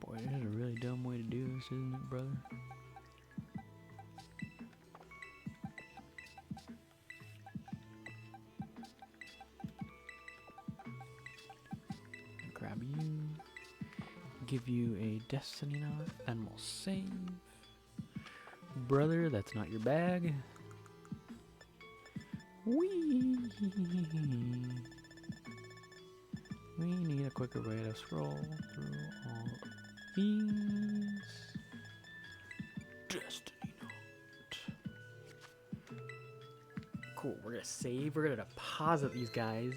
Boy, this is a really dumb way to do this, isn't it, brother? Grab you, give you a destiny knot, and we'll save. Brother, that's not your bag. Whee! We need a quicker way to scroll through all of these. Destiny knot. Cool, we're gonna save, we're gonna deposit these guys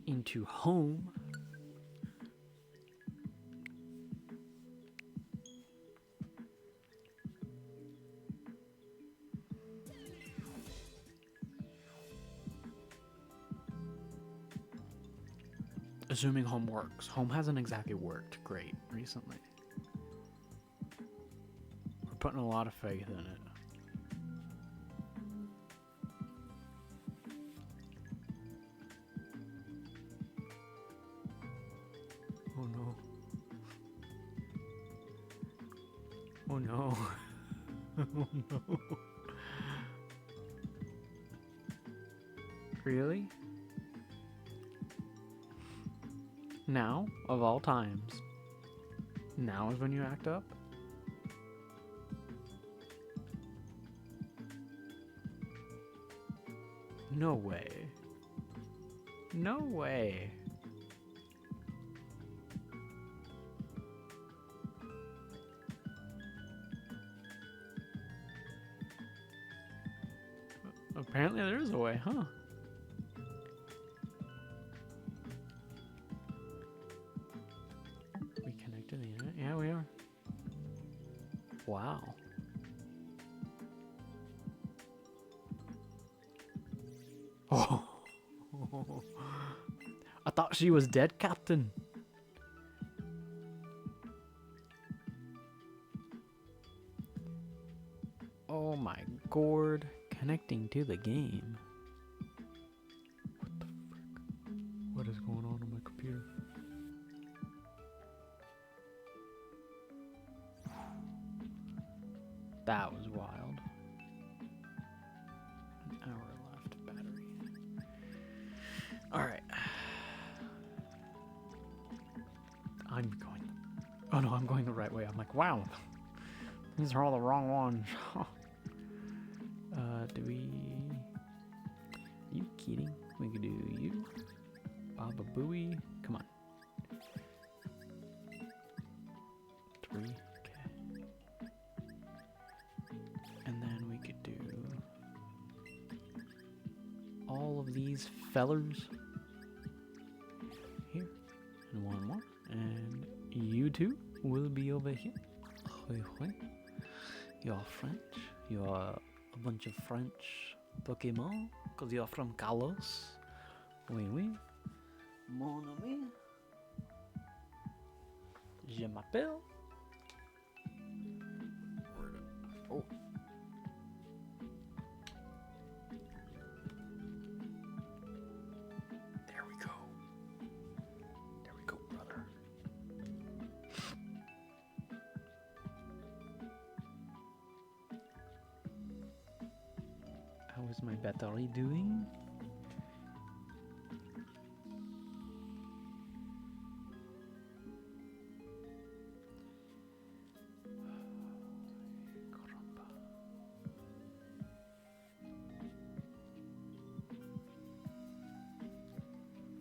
into home. Assuming home works. Home hasn't exactly worked great recently. We're putting a lot of faith in it. Oh no. Oh no. Oh no. Really? Now, of all times. Now is when you act up? No way. No way. Apparently there is a way, huh? We connected the internet? Yeah, we are. Wow. Oh. I thought she was dead, Captain. Oh my gourd. Connecting to the game. What the frick? What is going on my computer? That was wild. An hour left battery. Alright. I'm going. Oh no, I'm going the right way. I'm like, wow. These are all the wrong ones. Do we... Are you kidding? We could do you. Baba Booey. Come on. 3. Okay. And then we could do... all of these fellers. Here. And one more. And you two will be over here. You're French. You're a bunch of French Pokemon. Because you're from Kalos. Oui, oui. Mon ami. Je m'appelle. Oh. There we go. There we go, brother. How is my battery doing? Caramba.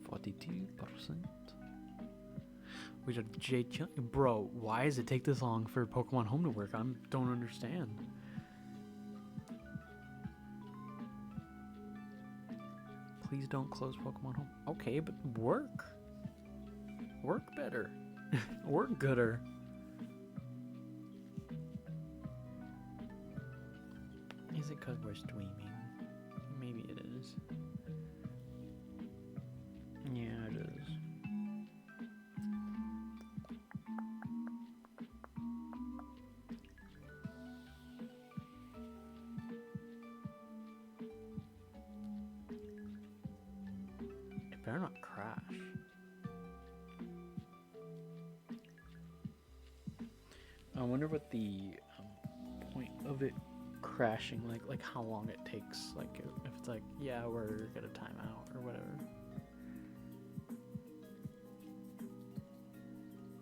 42%. We got J Chun. Bro, why does it take this long for Pokemon Home to work? I don't understand. Please don't close Pokemon Home. Okay, but work. Work better. Work gooder. Is it because we're streaming? Maybe it is. Yeah, it is. It better not crash. I wonder what the point of it crashing, like how long it takes, like if it's like, yeah, we're gonna time out or whatever.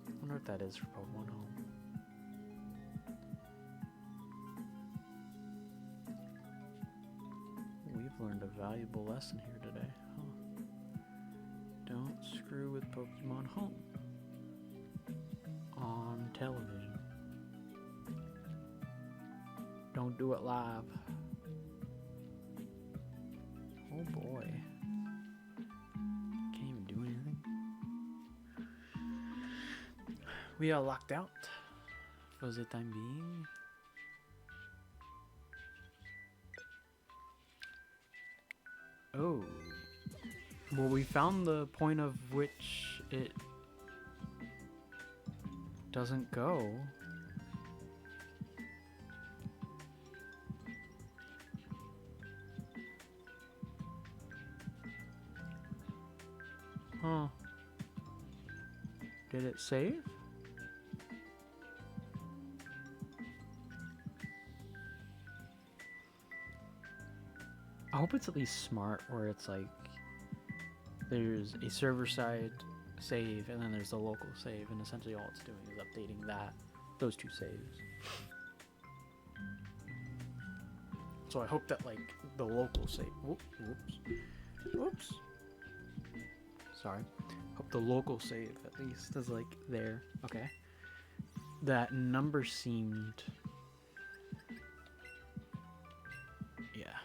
I wonder what that is for Pokemon Home. We've learned a valuable lesson here today, huh? Don't screw with Pokemon Home on television. Don't do it live. Oh boy. Can't even do anything. We are locked out for the time being. Oh. Well, we found the point of which it doesn't go. Huh. Did it save? I hope it's at least smart where it's like there's a server side save, and then there's the local save, and essentially all it's doing is updating those two saves. So I hope that like the local save. Whoops. Sorry. Hope the local save at least is like there. Okay. That number seemed. Yeah.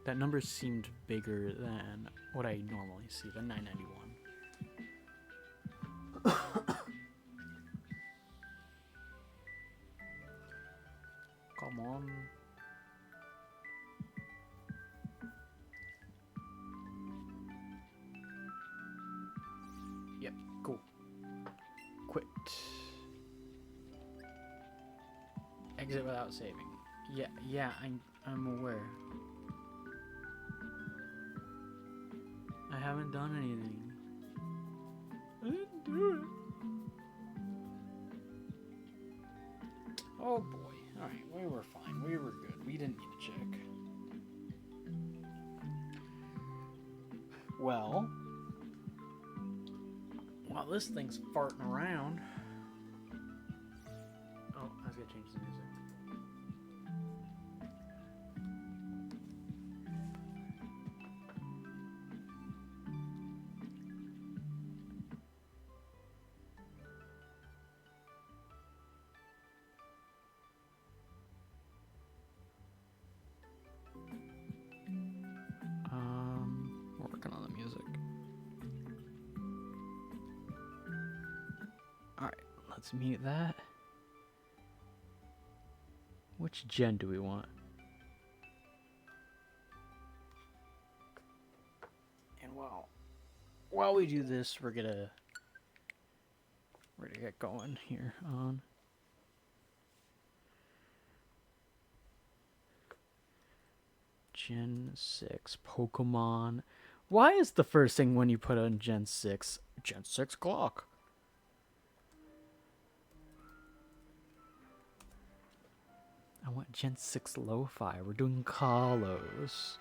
That number seemed bigger than what I normally see, the 991. Come on. Yep, cool. Quit. Exit without saving. Yeah, I'm aware. I haven't done anything. I didn't do it. Oh boy. Alright, we were fine. We were good. We didn't need to check. Well, while this thing's farting around. Oh, I was gonna change the music. We're working on the music. Alright, let's mute that. Which gen do we want? And while we do this, we're gonna get going here on Gen 6 Pokemon. Why is the first thing when you put on Gen 6 clock? I want Gen 6 Lo-Fi. We're doing Kalos.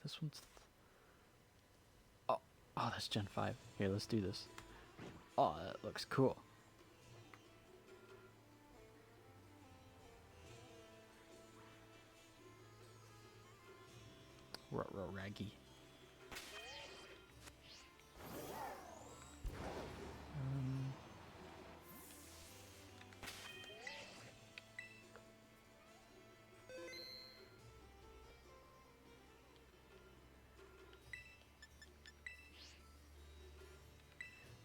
This one's... Oh, that's Gen 5. Here, let's do this. Oh, that looks cool. Raggy.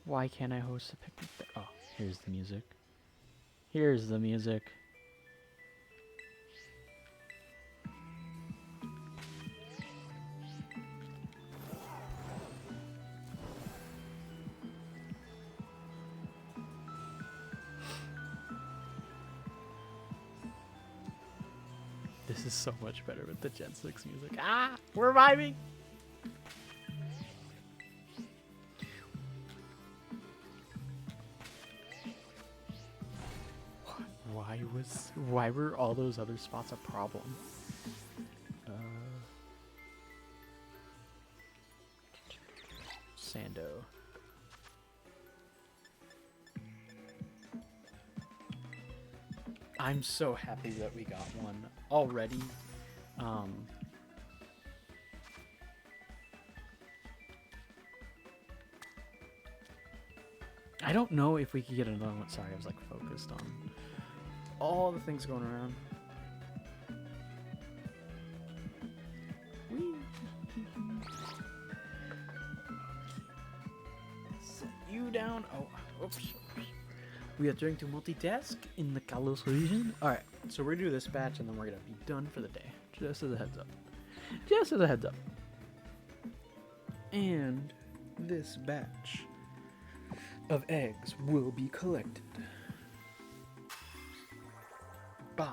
Why can't I host a picnic? Oh, here's the music. Here's the music. This is so much better with the Gen 6 music. Ah, we're vibing. Why were all those other spots a problem? Sando. I'm so happy that we got one already. I don't know if we could get another one. Sorry, I was like focused on all the things going around. Whee. Set you down. Oh, oops. We are trying to multitask in the Kalos region. Alright, so we're gonna do this batch and then we're gonna be done for the day. Just as a heads up. Just as a heads up. And this batch of eggs will be collected by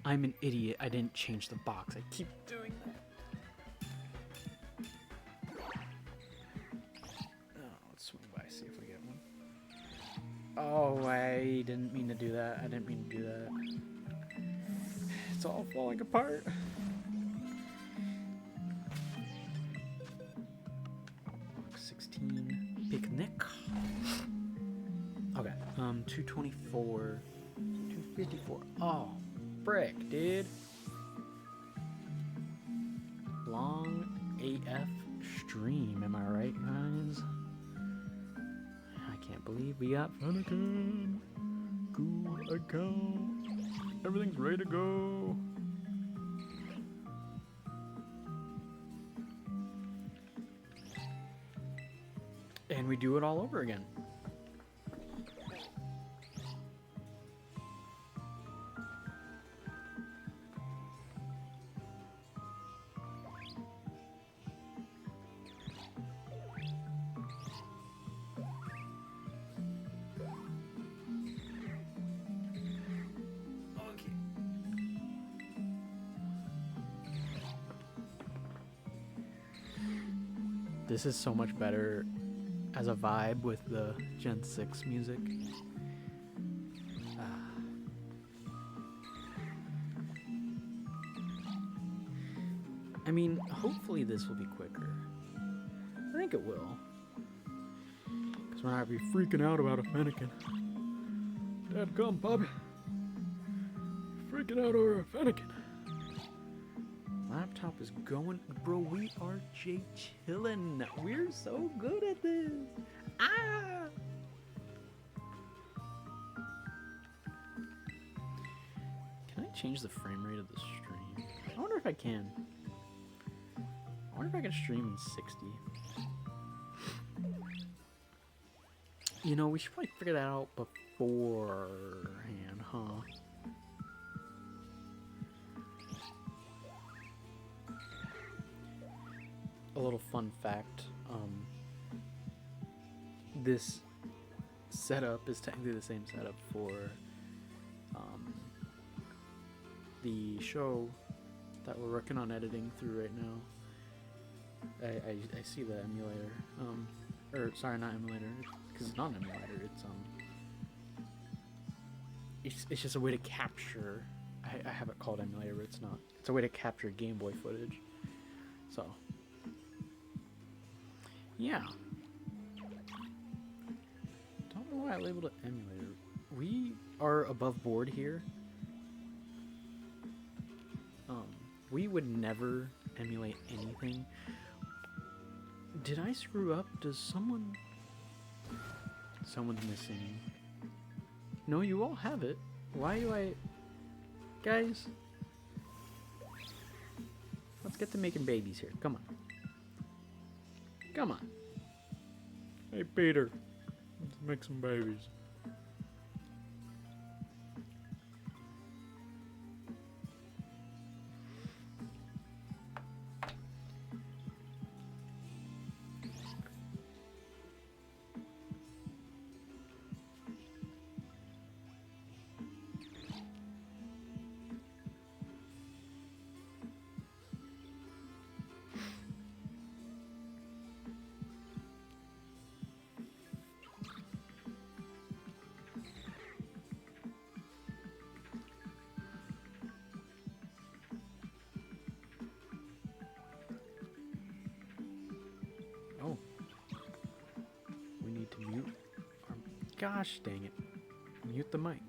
I'm an idiot. I didn't change the box. I keep doing that. Oh, let's swing by, see if we get one. Oh, I didn't mean to do that. I didn't mean to do that. It's all falling apart. Block 16. Picnic. Okay. 224. 254. Oh, frick, dude. Long AF stream. Am I right, guys? I can't believe we got Fennekin. Cool account. Everything's ready to go. And we do it all over again. This is so much better as a vibe with the Gen 6 music. I mean, hopefully this will be quicker. I think it will. Because we're not be freaking out about a Fennekin. Dad, come, Bobby. Freaking out over a Fennekin. Laptop is going, bro. We are chillin'. We're so good at this. Ah! Can I change the frame rate of the stream? I wonder if I can. I wonder if I can stream in 60. You know, we should probably figure that out beforehand, huh? A little fun fact, this setup is technically the same setup for the show that we're working on editing through right now. I see the emulator, or sorry, not emulator, because it's not an emulator, it's just a way to capture, I have it called emulator, but it's not. It's a way to capture Game Boy footage, so. Yeah. Don't know why I labeled it emulator. We are above board here. We would never emulate anything. Did I screw up? Does someone's missing. No, you all have it. Why do I... Guys. Let's get to making babies here. Come on. Come on. Hey, Peter. Let's make some babies. Gosh dang it. Mute the mic.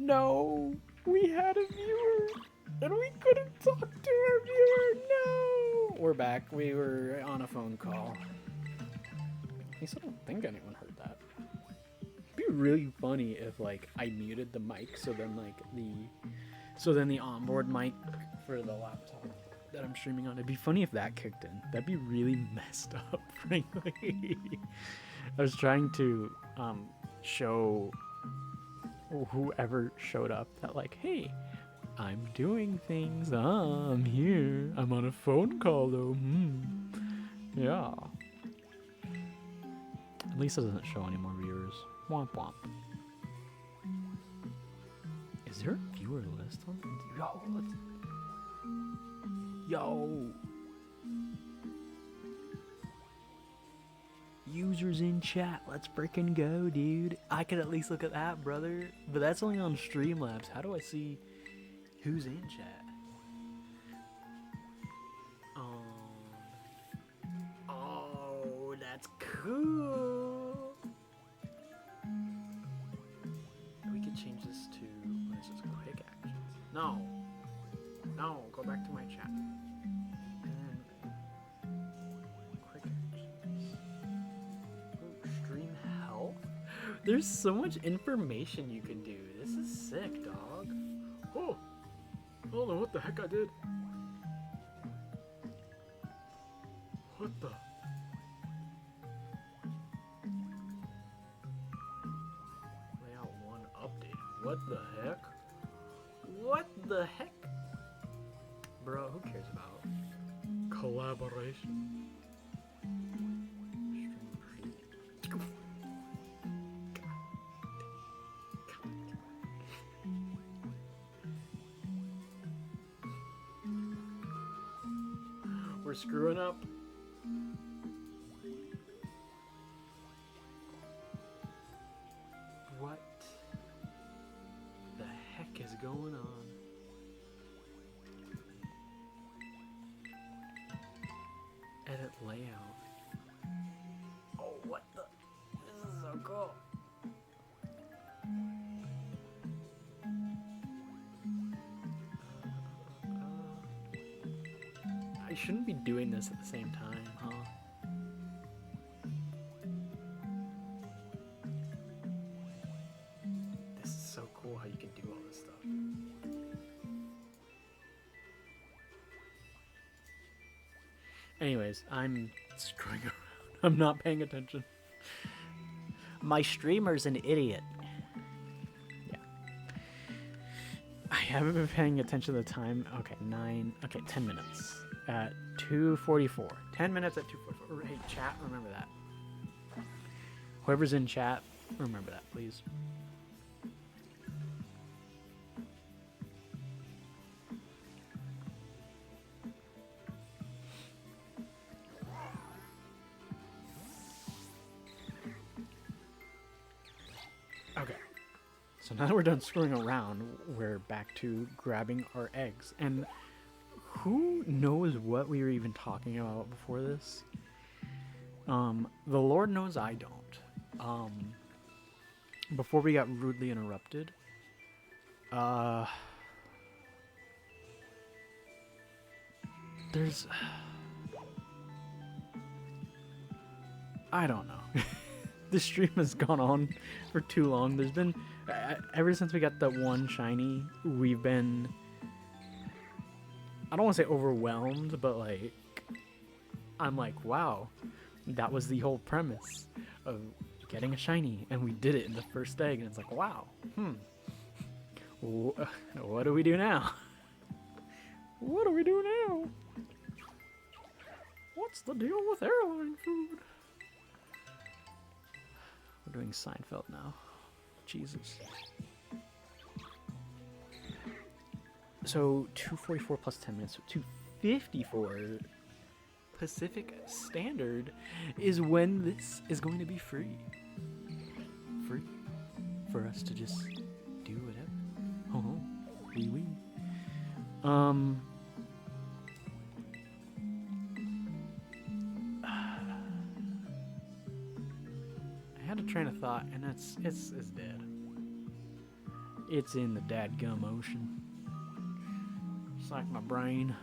No, we had a viewer and we couldn't talk to our viewer. No, we're back. We were on a phone call. At least I don't think anyone heard that. It'd be really funny if like I muted the mic, so then the onboard mic for the laptop that I'm streaming on. It'd be funny if that kicked in. That'd be really messed up, frankly. I was trying to show whoever showed up that like, hey, I'm doing things. I'm here. I'm on a phone call though. Yeah. At least it doesn't show any more viewers. Womp womp. Is there a viewer list on? Yo. Users in chat. Let's freaking go, dude. I could at least look at that, brother. But that's only on Streamlabs. How do I see who's in chat? Oh, that's cool. We could change this to, what is this, quick actions? No, go back to my chat. And quick actions. Ooh, stream health? There's so much information you can do. This is sick, dog. Oh, I don't know what the heck I did. What the? Layout 1 updated. What the heck? What the heck? Bro, who cares about collaboration? We're screwing up. What the heck is going on? Edit layout. Oh, what the? This is so cool. I shouldn't be doing this at the same time, huh? This is so cool how you can do all this stuff. Anyways, I'm screwing around. I'm not paying attention. My streamer's an idiot. Yeah. I haven't been paying attention to the time. Okay, 10 minutes. At 2:44. 10 minutes at 2:44. Hey, chat, remember that. Whoever's in chat, remember that, please. Okay. So now that we're done screwing around, we're back to grabbing our eggs. And who knows what we were even talking about before this? The Lord knows I don't. Before we got rudely interrupted, there's, I don't know. This stream has gone on for too long. There's been, ever since we got that one shiny, we've been, I don't want to say overwhelmed, but like, I'm like, wow, that was the whole premise of getting a shiny, and we did it in the first egg, and it's like, wow, what do we do now? What do we do now? What's the deal with airline food? We're doing Seinfeld now. Jesus. So 2:44 plus 10 minutes, so 2:54 Pacific Standard is when this is going to be free. Free for us to just do whatever. Oh, wee. I had a train of thought, and it's dead. It's in the dadgum ocean. It's like my brain.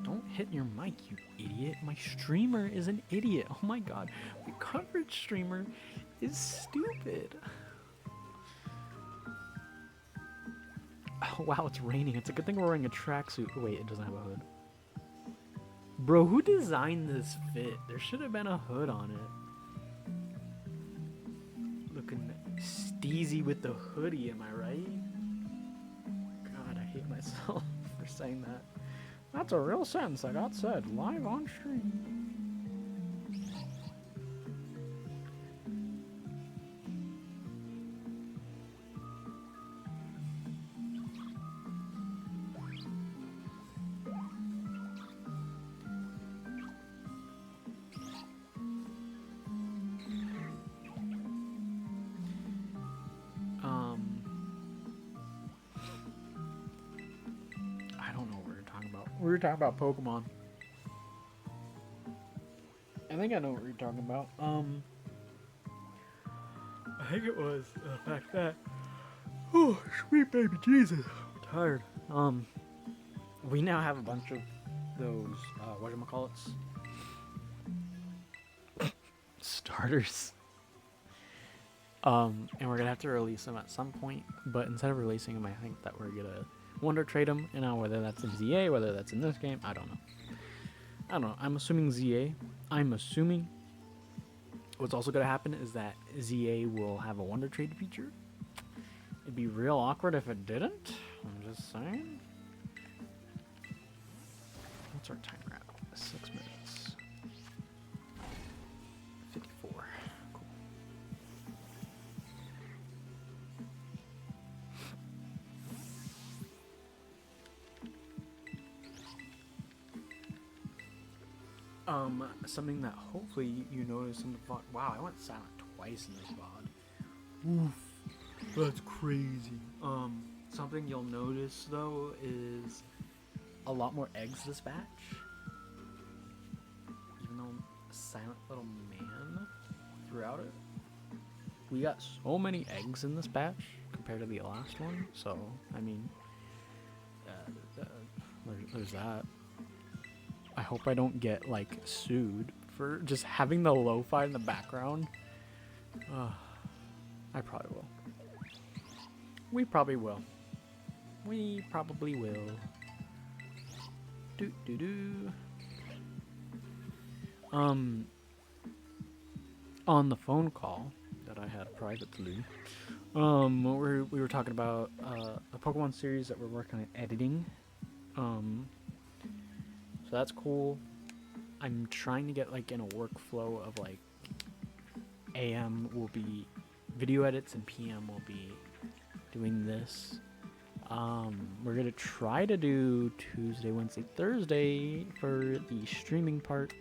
Don't hit your mic, you idiot. My streamer is an idiot. Oh my god. My coverage streamer is stupid. Oh wow, it's raining. It's a good thing we're wearing a tracksuit. Wait, it doesn't have a hood. Bro, who designed this fit? There should have been a hood on it. Looking steezy with the hoodie, am I right? God, I hate myself for saying that. That's a real sentence I got said live on stream. I don't know what we were talking about. We were talking about Pokemon. I think I know what you're talking about. I think it was the fact that, oh, sweet baby Jesus, I'm tired. We now have a bunch of those, whatchamacallits? Starters. And we're gonna have to release them at some point, but instead of releasing them, I think that we're gonna Wonder Trade them, and now whether that's in ZA, whether that's in this game, I don't know. I'm assuming ZA. I'm assuming what's also going to happen is that ZA will have a Wonder Trade feature. It'd be real awkward if it didn't. I'm just saying. What's our timer at? 6 minutes. 54. Cool. Something that hopefully you notice in the VOD. Wow, I went silent twice in this VOD. Oof, that's crazy. Something you'll notice though is a lot more eggs this batch. Even though I'm a silent little man throughout it, we got so many eggs in this batch compared to the last one. So I mean, there's that. I hope I don't get like sued for just having the lo-fi in the background. I probably will. We probably will. We probably will. Do do do. On the phone call that I had privately, we were talking about a Pokemon series that we're working on editing. So that's cool. I'm trying to get like in a workflow of like AM will be video edits and PM will be doing this. We're gonna try to do Tuesday, Wednesday, Thursday for the streaming part,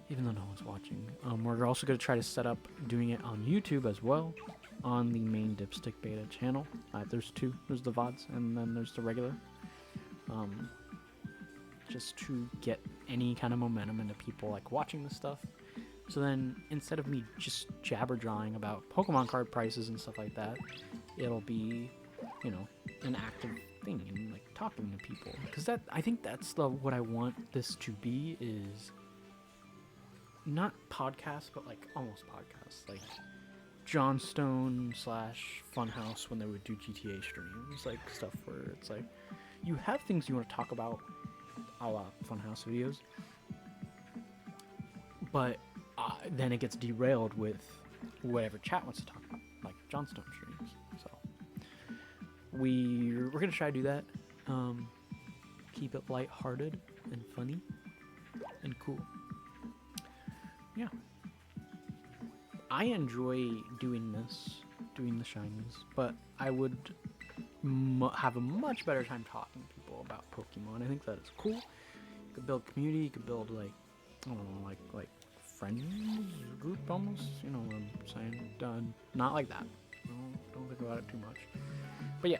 even though no one's watching. We're also gonna try to set up doing it on YouTube as well, on the main Dipstick Beta channel. There's two. There's the VODs and then there's the regular. Just to get any kind of momentum into people like watching this stuff. So then instead of me just jabber jawing about Pokemon card prices and stuff like that, it'll be, you know, an active thing and like talking to people. Because that, I think that's what I want this to be, is not podcast, but like almost podcast, like Johnstone / Funhouse when they would do GTA streams, like stuff where it's like you have things you want to talk about, a la Funhouse videos, but then it gets derailed with whatever chat wants to talk about, like Johnstone streams. So we're gonna try to do that. Keep it lighthearted and funny and cool. Yeah, I enjoy doing this, doing the shinies, but I would have a much better time talking to people about Pokemon. I think that is cool. You could build community, you could build like, I don't know, like friends group almost, you know what I'm saying? Not like that. Don't think about it too much. But yeah.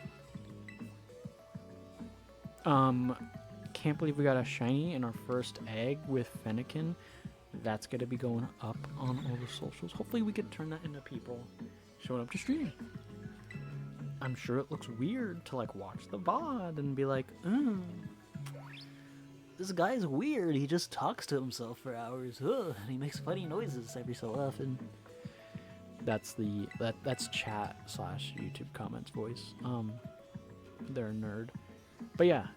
Can't believe we got a shiny in our first egg with Fennekin. That's gonna be going up on all the socials. Hopefully we can turn that into people showing up to stream. I'm sure it looks weird to like watch the VOD and be like, This guy's weird. He just talks to himself for hours. Ugh, and he makes funny noises every so often. that's chat / YouTube comments voice. They're a nerd. But yeah,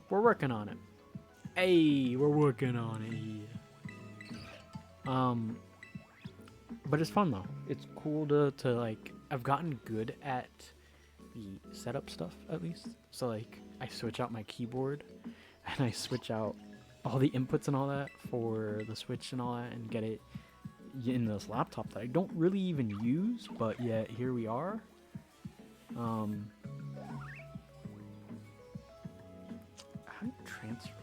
we're working on it. Hey, we're working on it here. But it's fun though. It's cool to like, I've gotten good at the setup stuff at least. So like, I switch out my keyboard and I switch out all the inputs and all that for the Switch and all that and get it in this laptop that I don't really even use, but yet here we are. How do you transfer?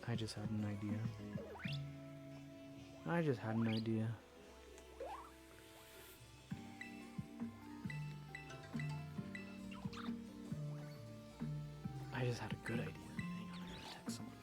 I just had an idea. I just had an idea. I just had a good idea. Hang on, I gotta text someone.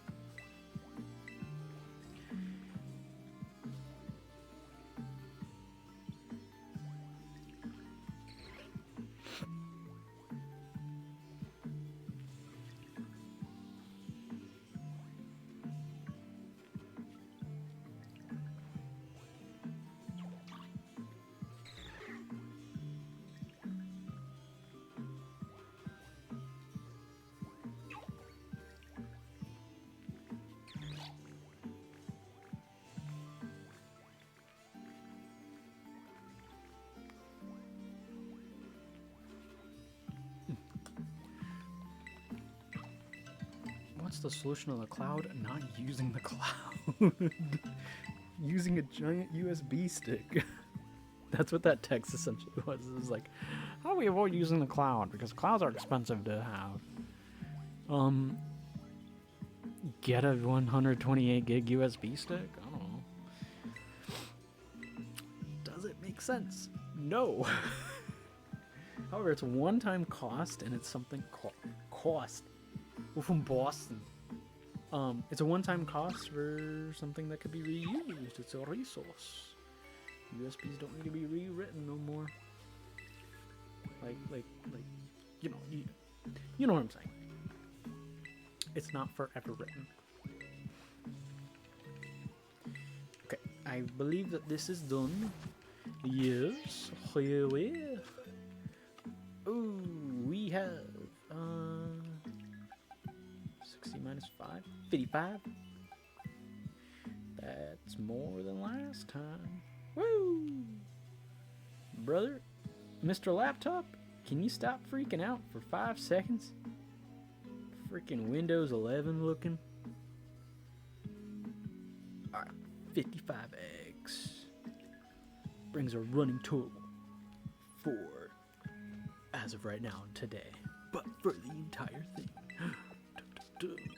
What's the solution to the cloud? Not using the cloud. Using a giant USB stick. That's what that text essentially was. It was like, how do we avoid using the cloud? Because clouds are expensive to have. Get a 128 gig USB stick? I don't know. Does it make sense? No. However, it's a one-time cost, and it's something cost. We're from Boston. It's a one-time cost for something that could be reused. It's a resource. USBs don't need to be rewritten no more. Like, you know what I'm saying. It's not forever written. Okay, I believe that this is done. Yes, here we. Ooh, we have 60 minus 5, 55. That's more than last time. Woo! Brother, Mr. Laptop, can you stop freaking out for 5 seconds? Freaking Windows 11 looking. Alright, 55 eggs. Brings a running total for, as of right now, today. But for the entire thing,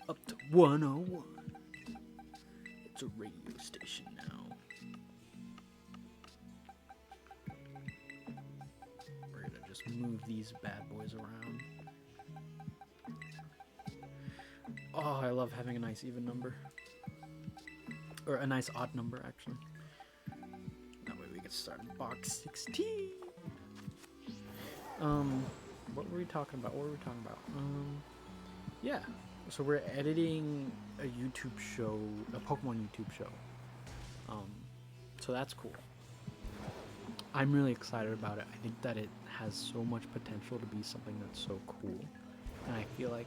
up to 101. It's a radio station now. We're gonna just move these bad boys around. Oh, I love having a nice even number. Or a nice odd number, actually. That way we can start box 16. What were we talking about? Yeah. So we're editing a YouTube show, a Pokemon YouTube show. So that's cool. I'm really excited about it. I think that it has so much potential to be something that's so cool. And I feel like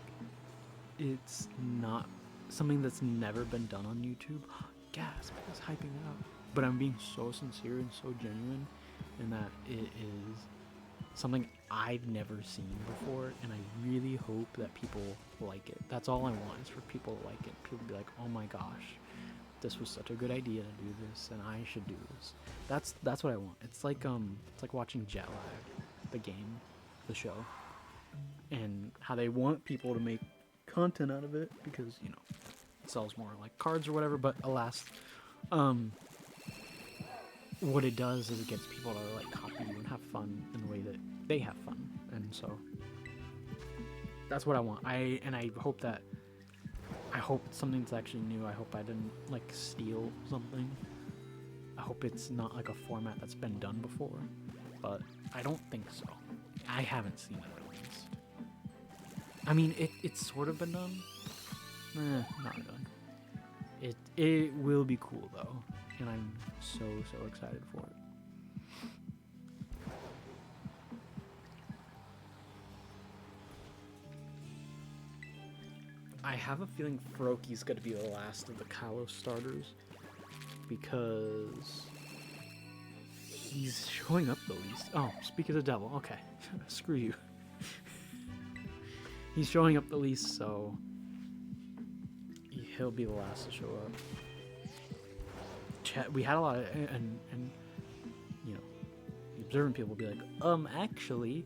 it's not something that's never been done on YouTube. Gasp, I was hyping it up. But I'm being so sincere and so genuine in that it is something I've never seen before, and I really hope that people like it. That's all I want, is for people to like it. People to be like, oh my gosh, this was such a good idea to do this, and I should do this. That's what I want. It's like watching Jet Lag, the game, the show, and how they want people to make content out of it because, you know, it sells more like cards or whatever, but alas, what it does is it gets people to like copy you and have fun in the way that they have fun, and so that's what I want. I hope it's something that's actually new. I hope I didn't like steal something. I hope it's not like a format that's been done before, but I don't think so. I haven't seen it at least. I mean, it's sort of been done. Not done. It will be cool though, and I'm so excited for it. I have a feeling Froaky's gonna be the last of the Kalos starters because he's showing up the least. Oh, speak of the devil. Okay, screw you. He's showing up the least, so he'll be the last to show up. We had a lot of, and you know, the observant people will be like, actually,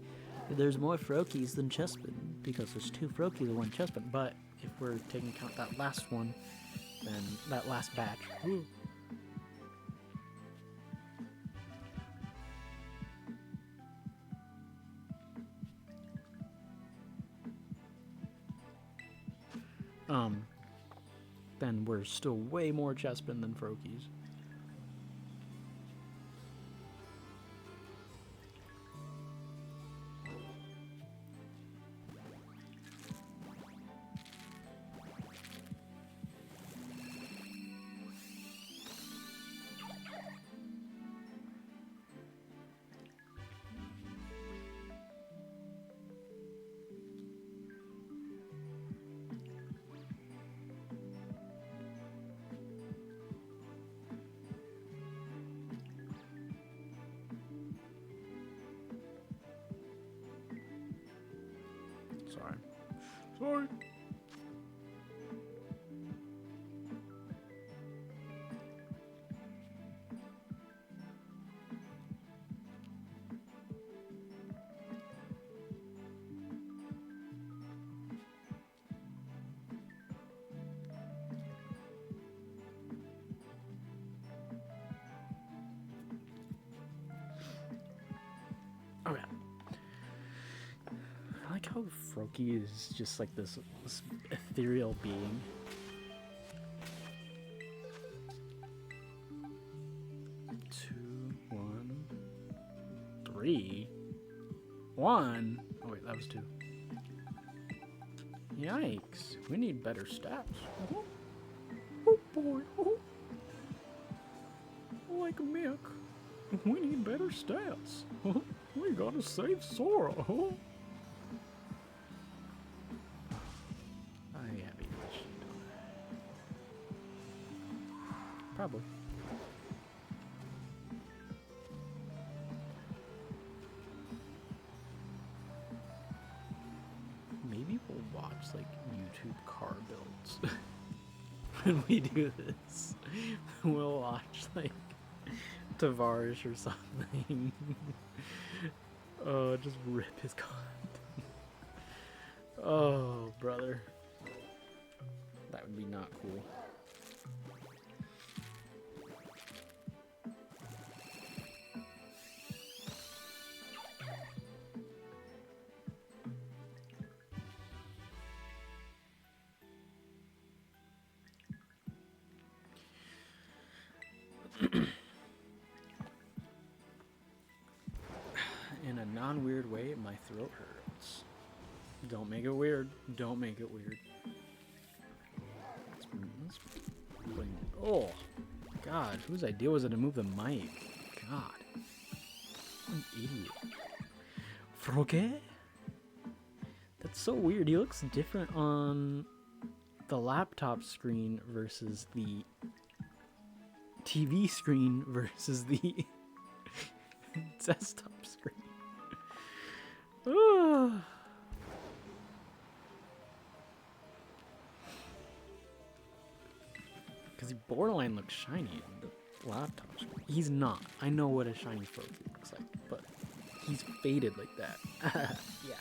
there's more Froakies than Chespin, because there's 2 Froakies and 1 Chespin, but if we're taking account that last one, then that last batch. Ooh. Then we're still way more Chespin than Froakies. Sorry. Okay. I like how Froaky is just like this ethereal being. Two, 1, 3, 1. Oh wait, that was 2. Yikes! We need better stats. Oh boy! Oh. Like Mick, we need better stats. We gotta save Sora. Probably. Maybe we'll watch like YouTube car builds when we do this. We'll watch like Tavares or something. Just rip his content. Oh, brother. That would be not cool. In a non-weird way, my throat hurts. Don't make it weird. Don't make it weird. Oh, God. Whose idea was it to move the mic? God. What an idiot. Froge? That's so weird. He looks different on the laptop screen versus the TV screen versus the desktop screen. Because he borderline looks shiny in the laptop screen. He's not. I know what a shiny Froakie looks like, but he's faded like that. Yeah.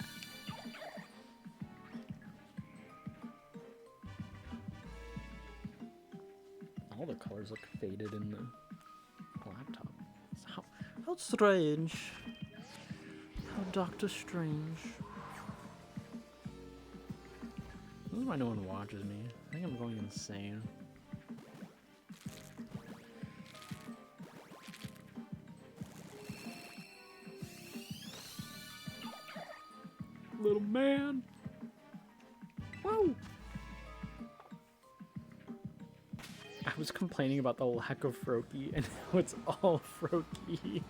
All the colors look faded in the laptop. How strange. How Doctor Strange. This is why no one watches me. I think I'm going insane. Little man. Whoa. I was complaining about the lack of Froakie, and now it's all Froakie.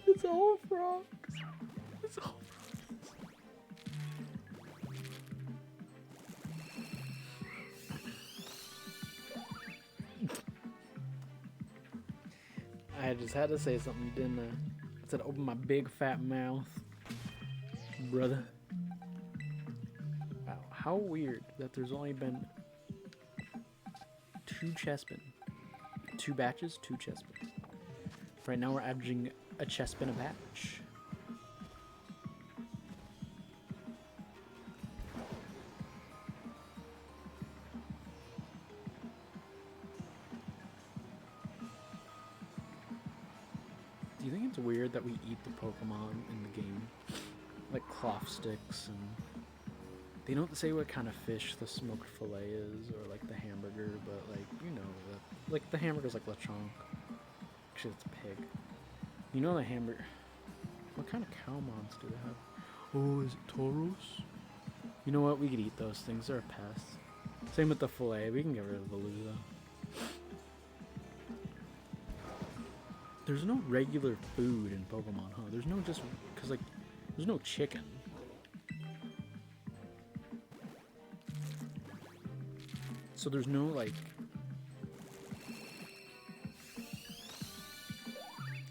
It's all frogs. It's all frogs. I just had to say something, didn't I? I said open my big fat mouth. Brother. Wow, how weird that there's only been 2 chestmen. 2 batches, 2 chestmen. Right now we're averaging a chestman a batch. Do you think it's weird that we eat the Pokemon in the game? Like cloth sticks, and they don't say what kind of fish the smoked fillet is, or like the hamburger, but like, you know, like the hamburger's like lechonk. Actually, it's pig. You know the hamburger. What kind of cow mons do they have? Oh, is it Tauros? You know what? We could eat those things. They're a pest. Same with the fillet. We can get rid of the Veluza. There's no regular food in Pokemon, huh? There's no just... Because, like, there's no chicken. So there's no, like...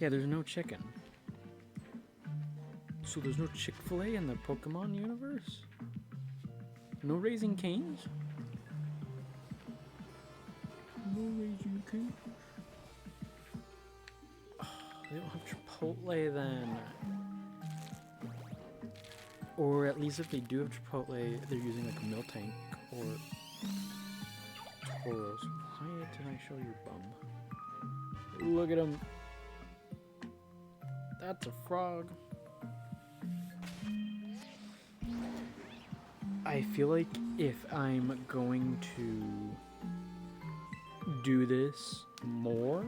Yeah, there's no chicken. So there's no Chick-fil-A in the Pokemon universe? No Raising Cane's? No Raising Cane's? Oh, they don't have Chipotle then. Or at least if they do have Chipotle, they're using like a Miltank or Tauros. Why did I show your bum? Look at him. That's a frog. I feel like if I'm going to do this more,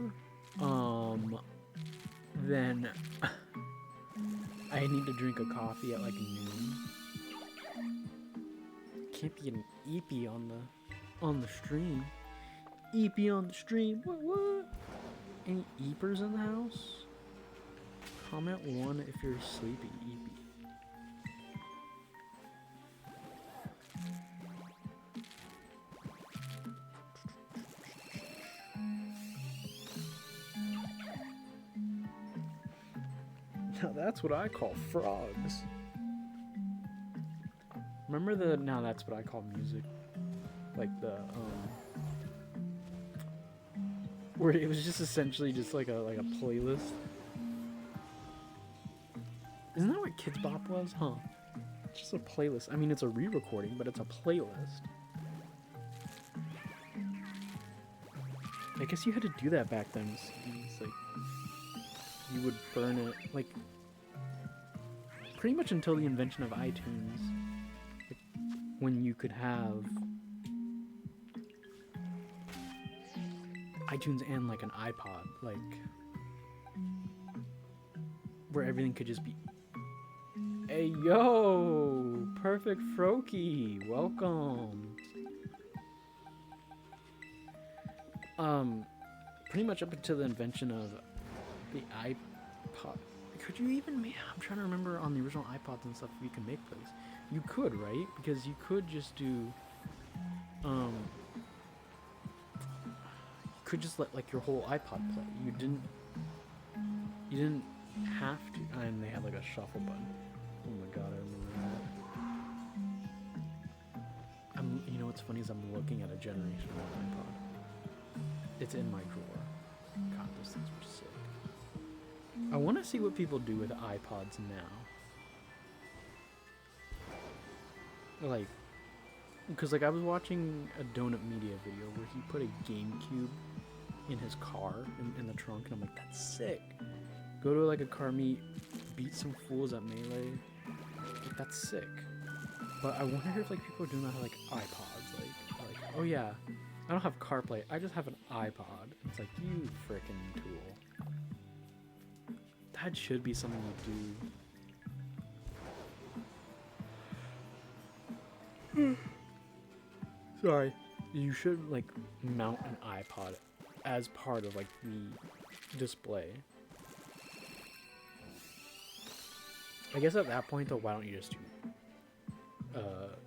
then I need to drink a coffee at like noon. Can't be getting eepy on the stream. Eepy on the stream. What? Any eepers in the house? Comment 1 if you're sleepy, eepy. Now that's what I call frogs. Remember the now that's what I call music? Like the where it was just essentially just like a playlist. Isn't that what Kids Bop was? Huh. It's just a playlist. I mean, it's a re-recording, but it's a playlist. I guess you had to do that back then. It's like you would burn it, like pretty much until the invention of iTunes, like, when you could have iTunes and like an iPod, like where everything could just be. Hey yo, perfect Froakie, welcome. Pretty much up until the invention of the iPod. Could you even make... I'm trying to remember on the original iPods and stuff if you can make those. You could, right? Because you could just do... you could just let, like, your whole iPod play. You didn't have to... And they had, like, a shuffle button. Oh my god, I remember that. You know what's funny is I'm looking at a Generation 1 iPod. It's in my drawer. God, those things were sick. I want to see what people do with iPods now. Like, because like I was watching a Donut Media video where he put a GameCube in his car in the trunk, and I'm like, that's sick. Go to like a car meet, beat some fools at Melee. Like, that's sick. But I wonder if like people do not have like iPods. Like oh yeah, I don't have CarPlay. I just have an iPod. It's like, you frickin' tool. That should be something you do. Sorry. You should like mount an iPod as part of like the display. I guess at that point though, why don't you just do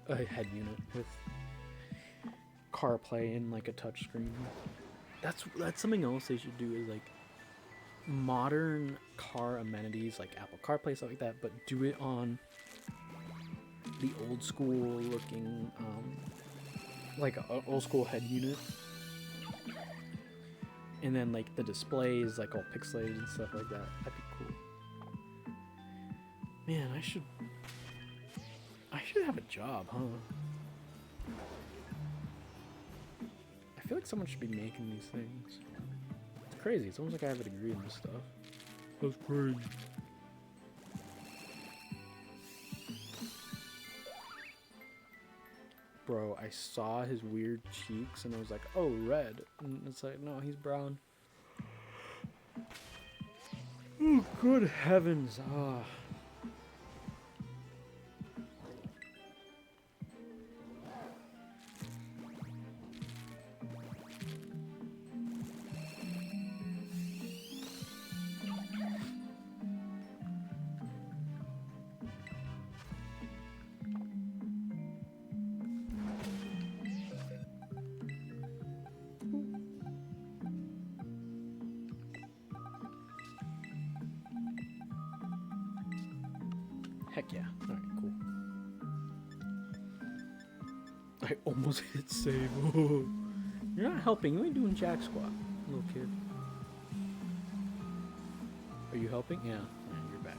a head unit with CarPlay and like a touchscreen? That's something else they should do, is like modern car amenities like Apple CarPlay, stuff like that, but do it on the old school looking like an old school head unit, and then like the displays like all pixelated and stuff like that. That'd be cool. Man, I should have a job, huh? I feel like someone should be making these things. It's crazy. It's almost like I have a degree in this stuff. That's crazy. Bro, I saw his weird cheeks and I was like, oh, red. And it's like, no, he's brown. Oh, good heavens. Ah. Heck yeah. Alright, cool. I almost hit save. You're not helping. You ain't doing jack squat, little kid. Are you helping? Yeah. You're back.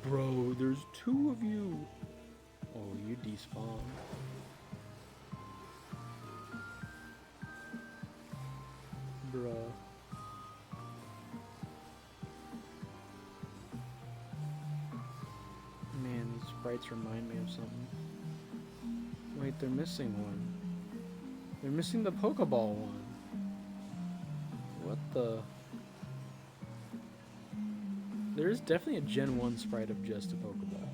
Bro, there's two of you. Oh, you despawned. Bruh. Man, these sprites remind me of something. Wait, they're missing one. They're missing the Pokeball one. What the? There is definitely a Gen 1 sprite of just a Pokeball.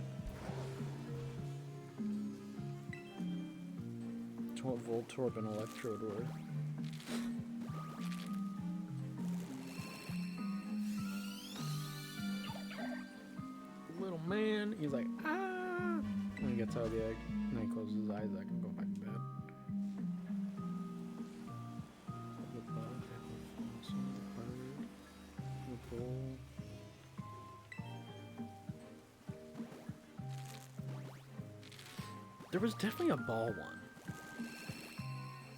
It's what Voltorb and Electrode were. Little man, he's like, ah! When he gets out of the egg, and then he closes his eyes, I can go back to bed. The bug, the bird, the bull. There was definitely a ball one.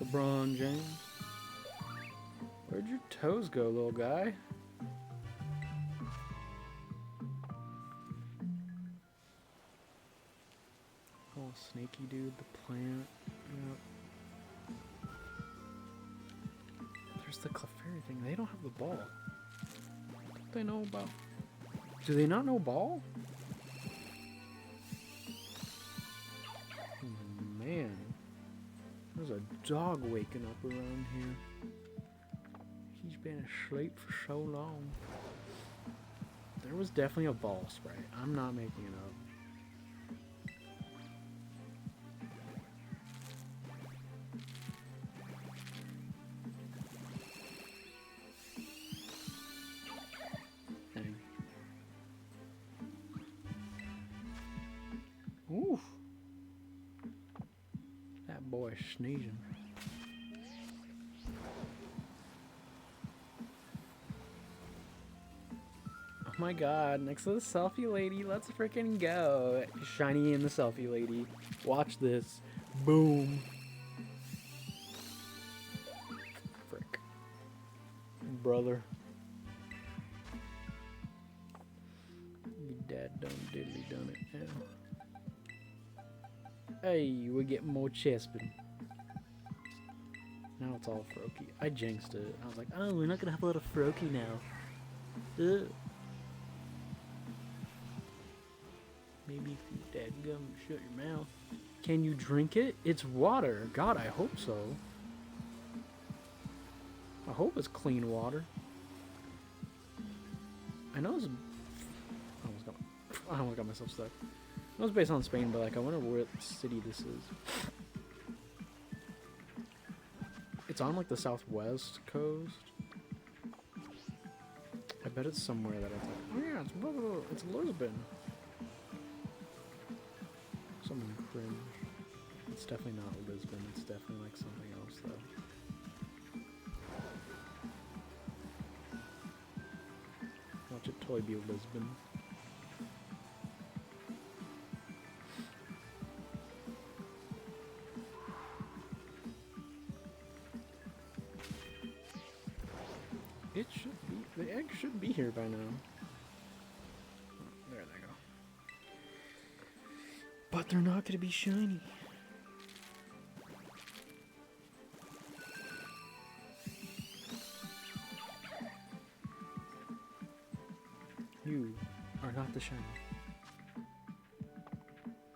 LeBron James. Where'd your toes go, little guy? Oh, snaky dude, the plant. Yep. There's the Clefairy thing. They don't have the ball. What do they know about? Do they not know ball? Man, there's a dog waking up around here. He's been asleep for so long. There was definitely a ball sprite. I'm not making it up. Dang. Oof. That boy is sneezing. Oh my god, next to the selfie lady, let's freaking go. Shiny and the selfie lady. Watch this. Boom. Frick. Brother. Your dad done diddly done it now. Hey, we're getting more chespin. Now it's all Froakie. I jinxed it. I was like, oh, we're not gonna have a lot of Froakie now. Ugh. Maybe if you dadgum shut your mouth. Can you drink it? It's water. God, I hope so. I hope it's clean water. I know it's... I almost got myself stuck. I know it's based on Spain, but like, I wonder what city this is. It's on like the southwest coast. I bet it's somewhere that it's like, oh yeah, it's blah, blah, blah. It's Lisbon. Something cringe. It's definitely not Lisbon. It's definitely like something else though. Watch it totally be Lisbon. It should be. The egg should be here by now. There they go. But they're not going to be shiny. You are not the shiny.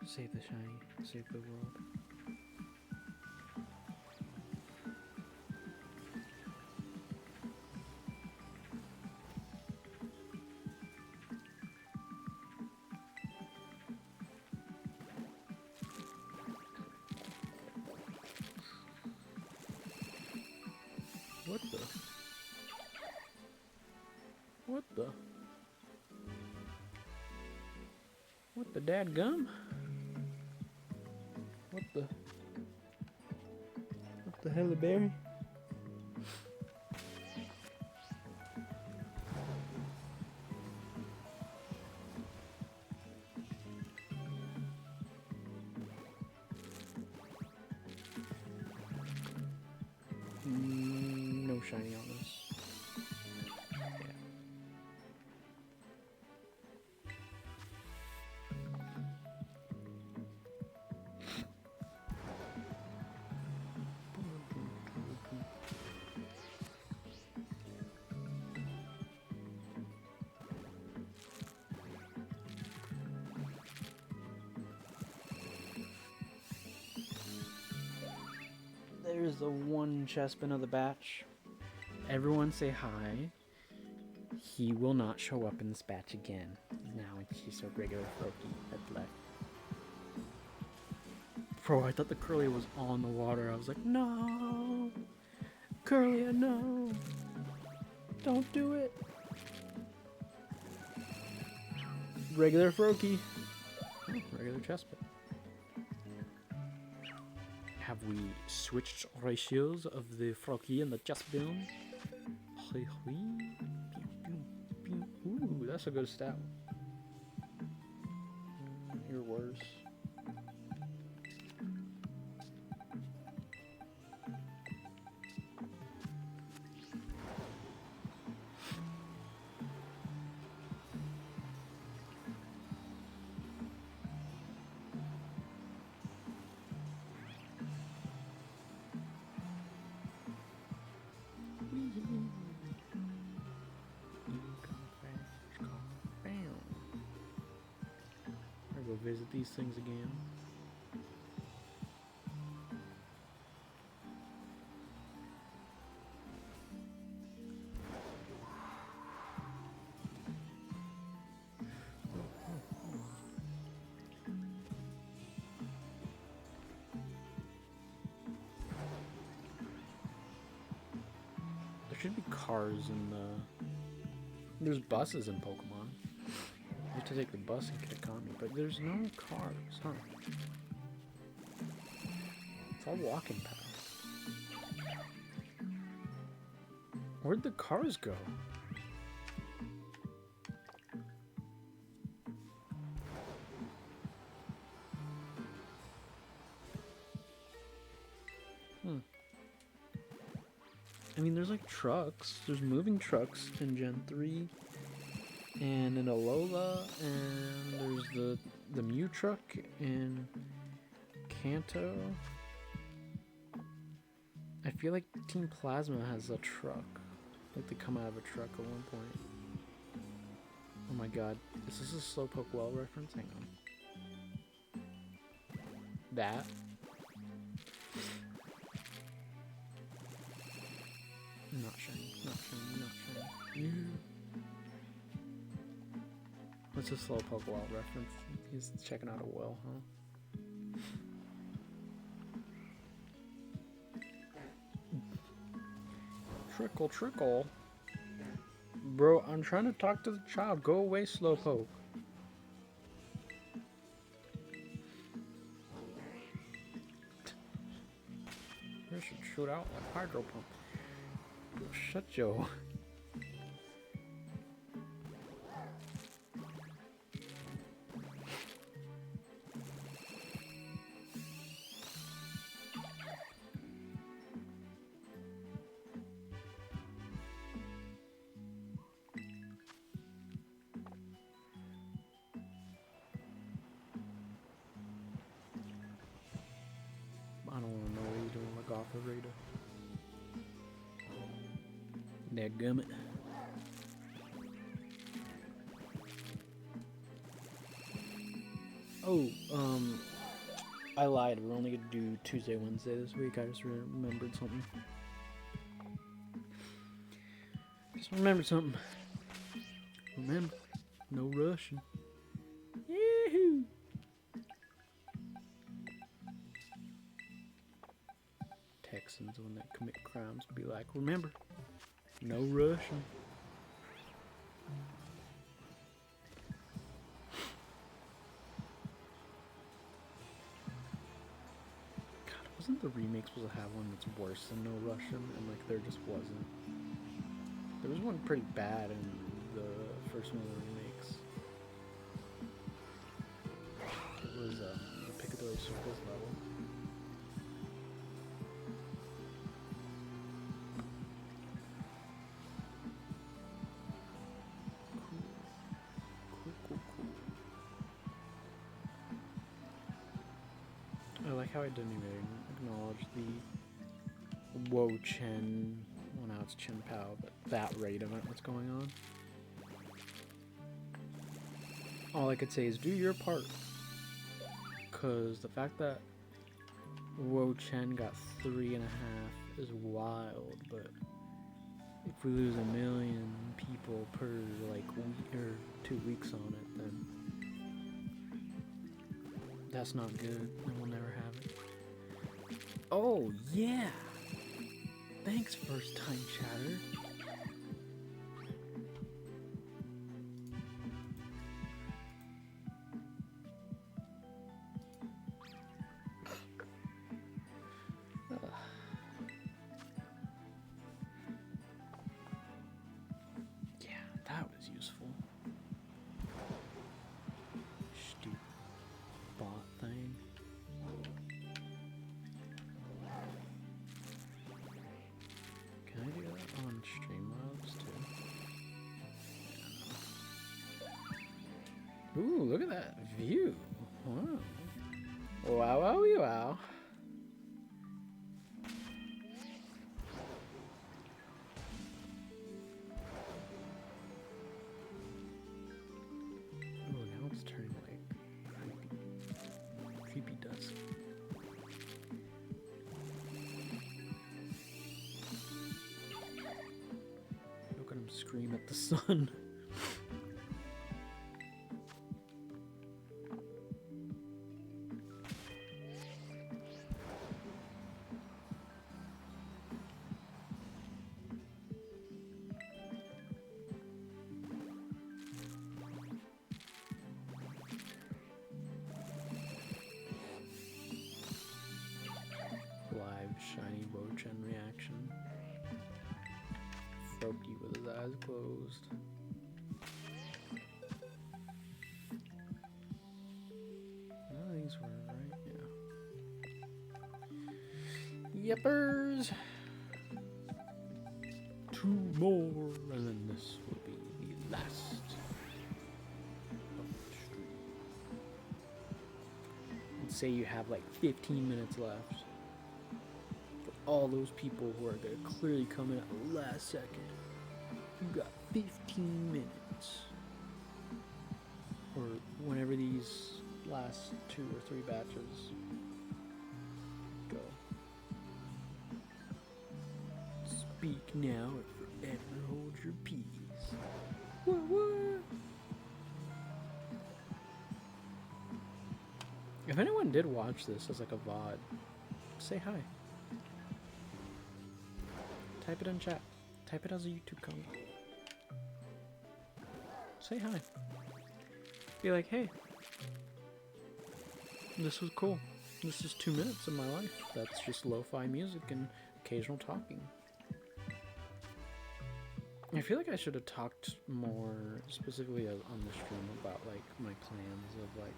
Save the shiny. Save the world. What the? What the? What the dadgum? What the hella berry? No shiny on this. Yeah. There's the one Chespin of the batch. Everyone say hi. He will not show up in this batch again. Now it's just a regular Froakie that's left. Bro, I thought the Curly was on the water. I was like, no! Curly, no! Don't do it! Regular Froakie. Oh, regular Chespin. Have we switched ratios of the Froakie and the Chespin? Ooh, that's a good stat. You're worse. Go visit these things again. There should be cars in the... There's buses in Pokemon. You have to take the bus in Kitakami, but there's no cars, huh? It's all walking paths. Where'd the cars go? I mean, there's like trucks. There's moving trucks in Gen 3. And in Alola, and there's the Mew truck in Kanto. I feel like Team Plasma has a truck. Like they come out of a truck at one point. Oh my god. Is this a Slowpoke Well reference? Hang on. That? Not shiny, not shiny, not shiny. What's a Slowpoke Well reference? He's checking out a well, huh? Trickle, trickle. Bro, I'm trying to talk to the child. Go away, Slowpoke. You should shoot out that hydro pump. Shut yo. I don't want to know what he's doing like off the radar. Dadgummit. Oh, I lied. We're only gonna do Tuesday, Wednesday this week. I just remembered something. Remember, no rushing. Yee-hoo! Texans, when they commit crimes, be like, remember, no rushing. God, wasn't the remake supposed to have one that's worse than No Russian? And like, there just wasn't. There was one pretty bad in the first one of the remakes. It was the Piccadilly Circus level. Cool. I like how I didn't even acknowledge the Wo Chen. Well, now it's Chen Pao, but that raid event that's going on. All I could say is do your part. Because the fact that Wo Chen got 3.5 is wild, but if we lose 1 million people per like week or 2 weeks on it, then that's not good, and we'll never have it. Oh yeah! Thanks, first time chatter. Yeah, that was useful. Stupid bot thing. Can I do that on Streamlabs too? Yeah, no. Ooh, look at that view. Wow. Wow. Oh, now it's turning like creepy dusk. Look at him scream at the sun. Live shiny Wo Chen reaction. Froakie with his eyes closed. None of these were right, yeah. Yippers! 2 more, and then this will be the last of the stream. Let's say you have like 15 minutes left. For all those people who are going to clearly come in at the last second. You got 15 minutes. Or whenever these last 2 or 3 batches go. Speak now or forever hold your peace. What? If anyone did watch this as like a VOD, say hi. Type it in chat. Type it as a YouTube comment. Say hi. Be like, hey, this was cool. This is 2 minutes of my life. That's just lo-fi music and occasional talking. I feel like I should have talked more specifically on the stream about like my plans of like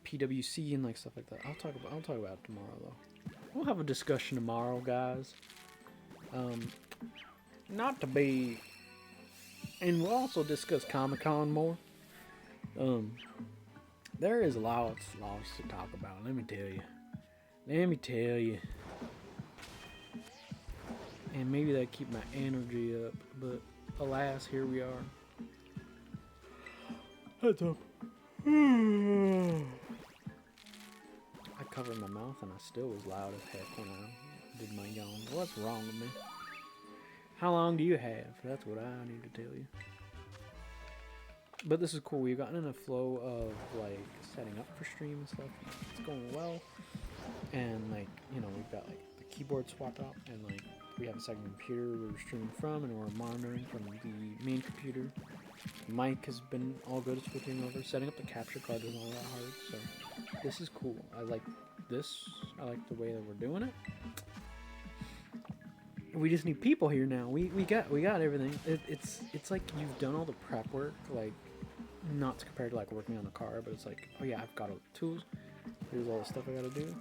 PWC and like stuff like that. I'll talk about it tomorrow though. We'll have a discussion tomorrow, guys. Not to be, and we'll also discuss Comic-Con more. There is lots to talk about. Let me tell you. And maybe that keep my energy up, but alas, here we are. Heads up. I covered my mouth and I still was loud as heck when I did my yawn. What's wrong with me? How long do you have? That's what I need to tell you. But this is cool. We've gotten in a flow of like setting up for stream and stuff. It's going well. And like, you know, we've got like the keyboard swapped out and like we have a second computer we're streaming from and we're monitoring from the main computer. The mic has been all good at switching over. Setting up the capture card is not that hard, so this is cool. I like this. I like the way that we're doing it. We just need people here now. We got everything. It's like you've done all the prep work, like not to compare to like working on a car, but it's like, oh yeah, I've got all the tools. Here's all the stuff I gotta do.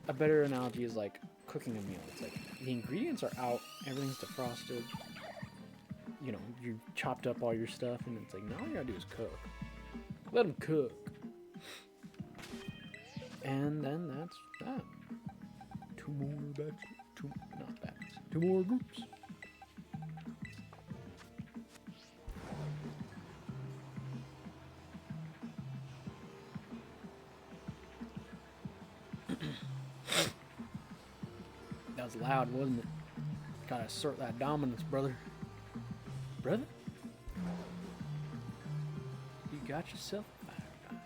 A better analogy is like cooking a meal. It's like the ingredients are out, everything's defrosted. You know, you chopped up all your stuff, and it's like now all you gotta do is cook. Let them cook, and then that's that. 2 more batches. 2 more groups. That was loud, wasn't it? Gotta assert that dominance, brother. Brother? You got yourself a fire.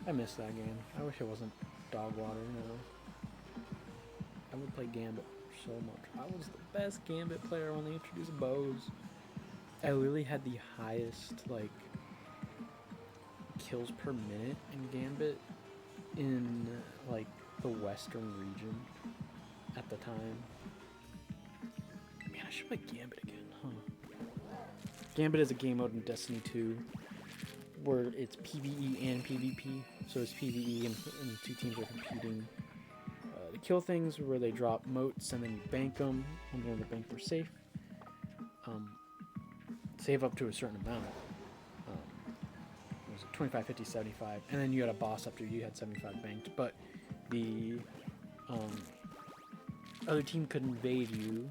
I miss that game. I wish it wasn't dog water, you know. I would play Gambit so much. I was the best Gambit player when they introduced bows. I literally had the highest, like, kills per minute in Gambit in, like, the western region at the time. Man, I should play Gambit again, huh? Gambit is a game mode in Destiny 2 where it's PvE and PvP. So it's PvE and the 2 teams are competing. The kill things where they drop motes and then you bank them, and they're in the bank for safe. Save up to a certain amount. It was 25, 50, 75, and then you had a boss up to you had 75 banked. But the other team could invade you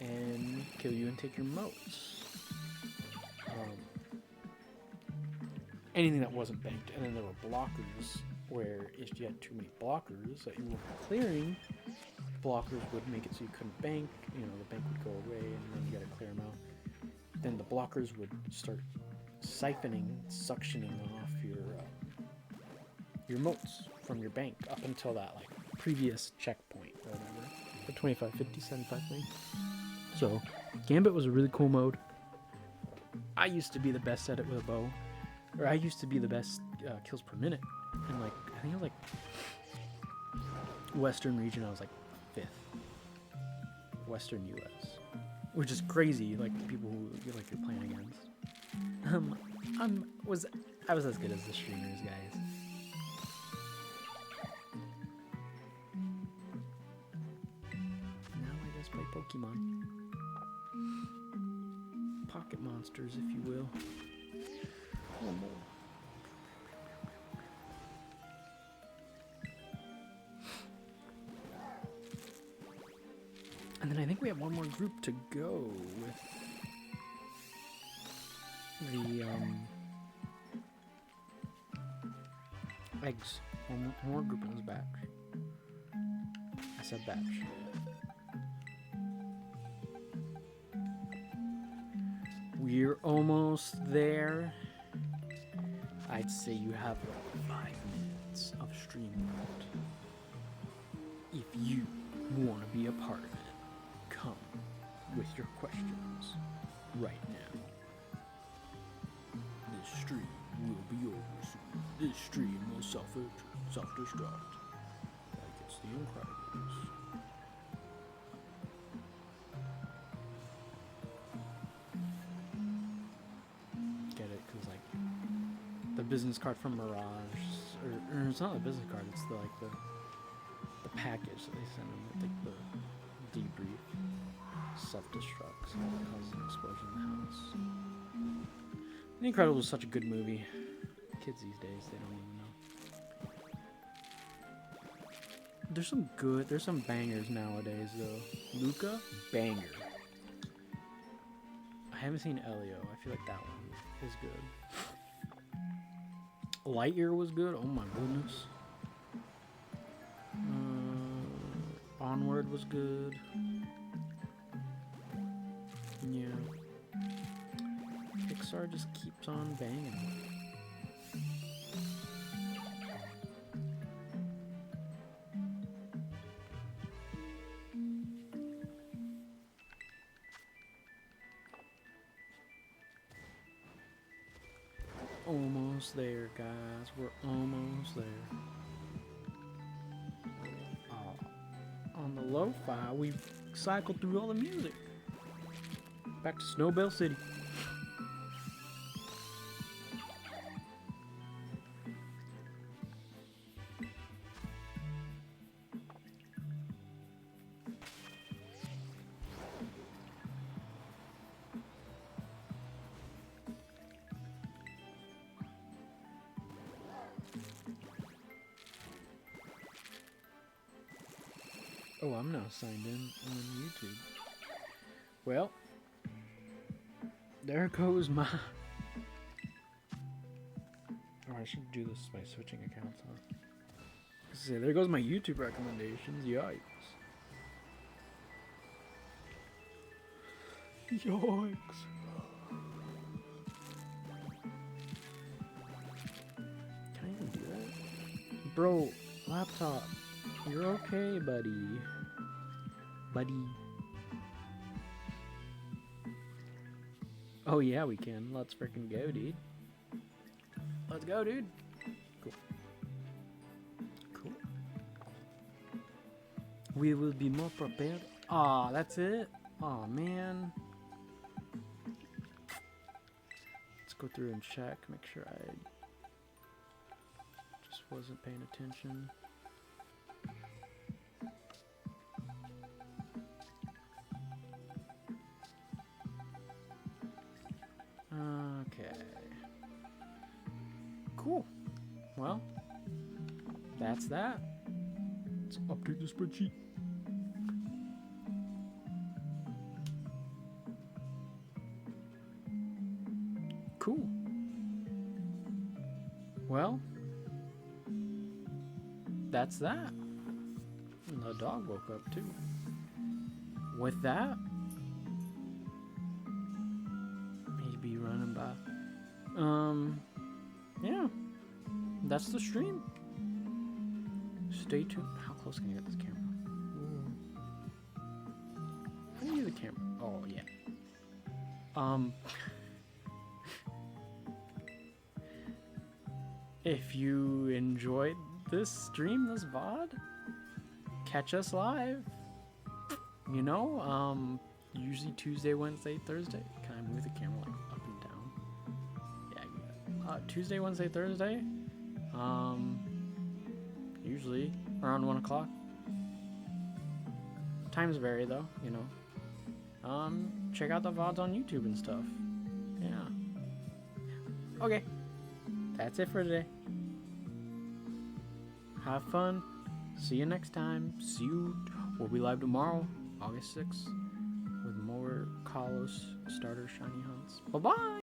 and kill you and take your motes. Anything that wasn't banked, and then there were blockers. Where if you had too many blockers that you weren't clearing, blockers would make it so you couldn't bank. You know, the bank would go away, and then you got to clear them out. Then the blockers would start suctioning off your motes from your bank up until that like previous checkpoint or whatever, the 25, 50, 75 thing. So, Gambit was a really cool mode. I used to be the best at it with a bow, or I used to be the best kills per minute. And like, I think it was like Western region, I was like 5th. Western US. Which is crazy, like the people who you're playing against. I was as good as the streamers, guys. Now I just play Pokemon. Pocket monsters, if you will. Oh, more. And then I think we have one more group to go with the eggs. One more group in this batch. I said batch. We're almost there. I'd say you have like 5 minutes of stream left. If you want to be a part of it, come with your questions right now. This stream will be over soon. This stream will self-destruct. Like it's the Incredibles. Get it? Because like the business card from Mirage, or it's not a business card. It's the package that they send them with like the debrief, self-destruct, so it causes an explosion in the house. The Incredibles was such a good movie. Kids these days, they don't even know. There's some bangers nowadays though. Luca, banger. I haven't seen Elio. I feel like that one is good. Lightyear was good. Oh my goodness. Onward was good. Yeah. Pixar just keeps on banging. Almost there, guys. We're almost there. On the lo-fi, we've cycled through all the music. Back to Snowbell City. Oh, I'm now signed in on YouTube. Well, there goes my... Oh, I should do this by switching accounts, huh? Say, there goes my YouTube recommendations. Yikes. Yikes. Can I even do that? Bro, laptop. You're okay, buddy. Buddy. Oh yeah, we can. Let's freaking go, dude. Let's go, dude. Cool. Cool. We will be more prepared. Aw, that's it? Aw, man. Let's go through and check. Make sure I just wasn't paying attention. Okay. Cool. Well, that's that. Let's update the spreadsheet. Cool. Well, that's that. And the dog woke up too. With that, be running by. Yeah, that's the stream. Stay tuned. How close can I get this camera? Ooh. How do you use the camera? Oh yeah. If you enjoyed this stream, this VOD, catch us live. You know, usually Tuesday, Wednesday, Thursday. Can I move the camera like up and down? Yeah, I can do that. Tuesday, Wednesday, Thursday. Usually around 1 o'clock. Times vary though, you know. Check out the VODs on YouTube and stuff. Yeah. Okay. That's it for today. Have fun. See you next time. See you. We'll be live tomorrow. August 6th with more Kalos Starter Shiny hunts. Bye-bye!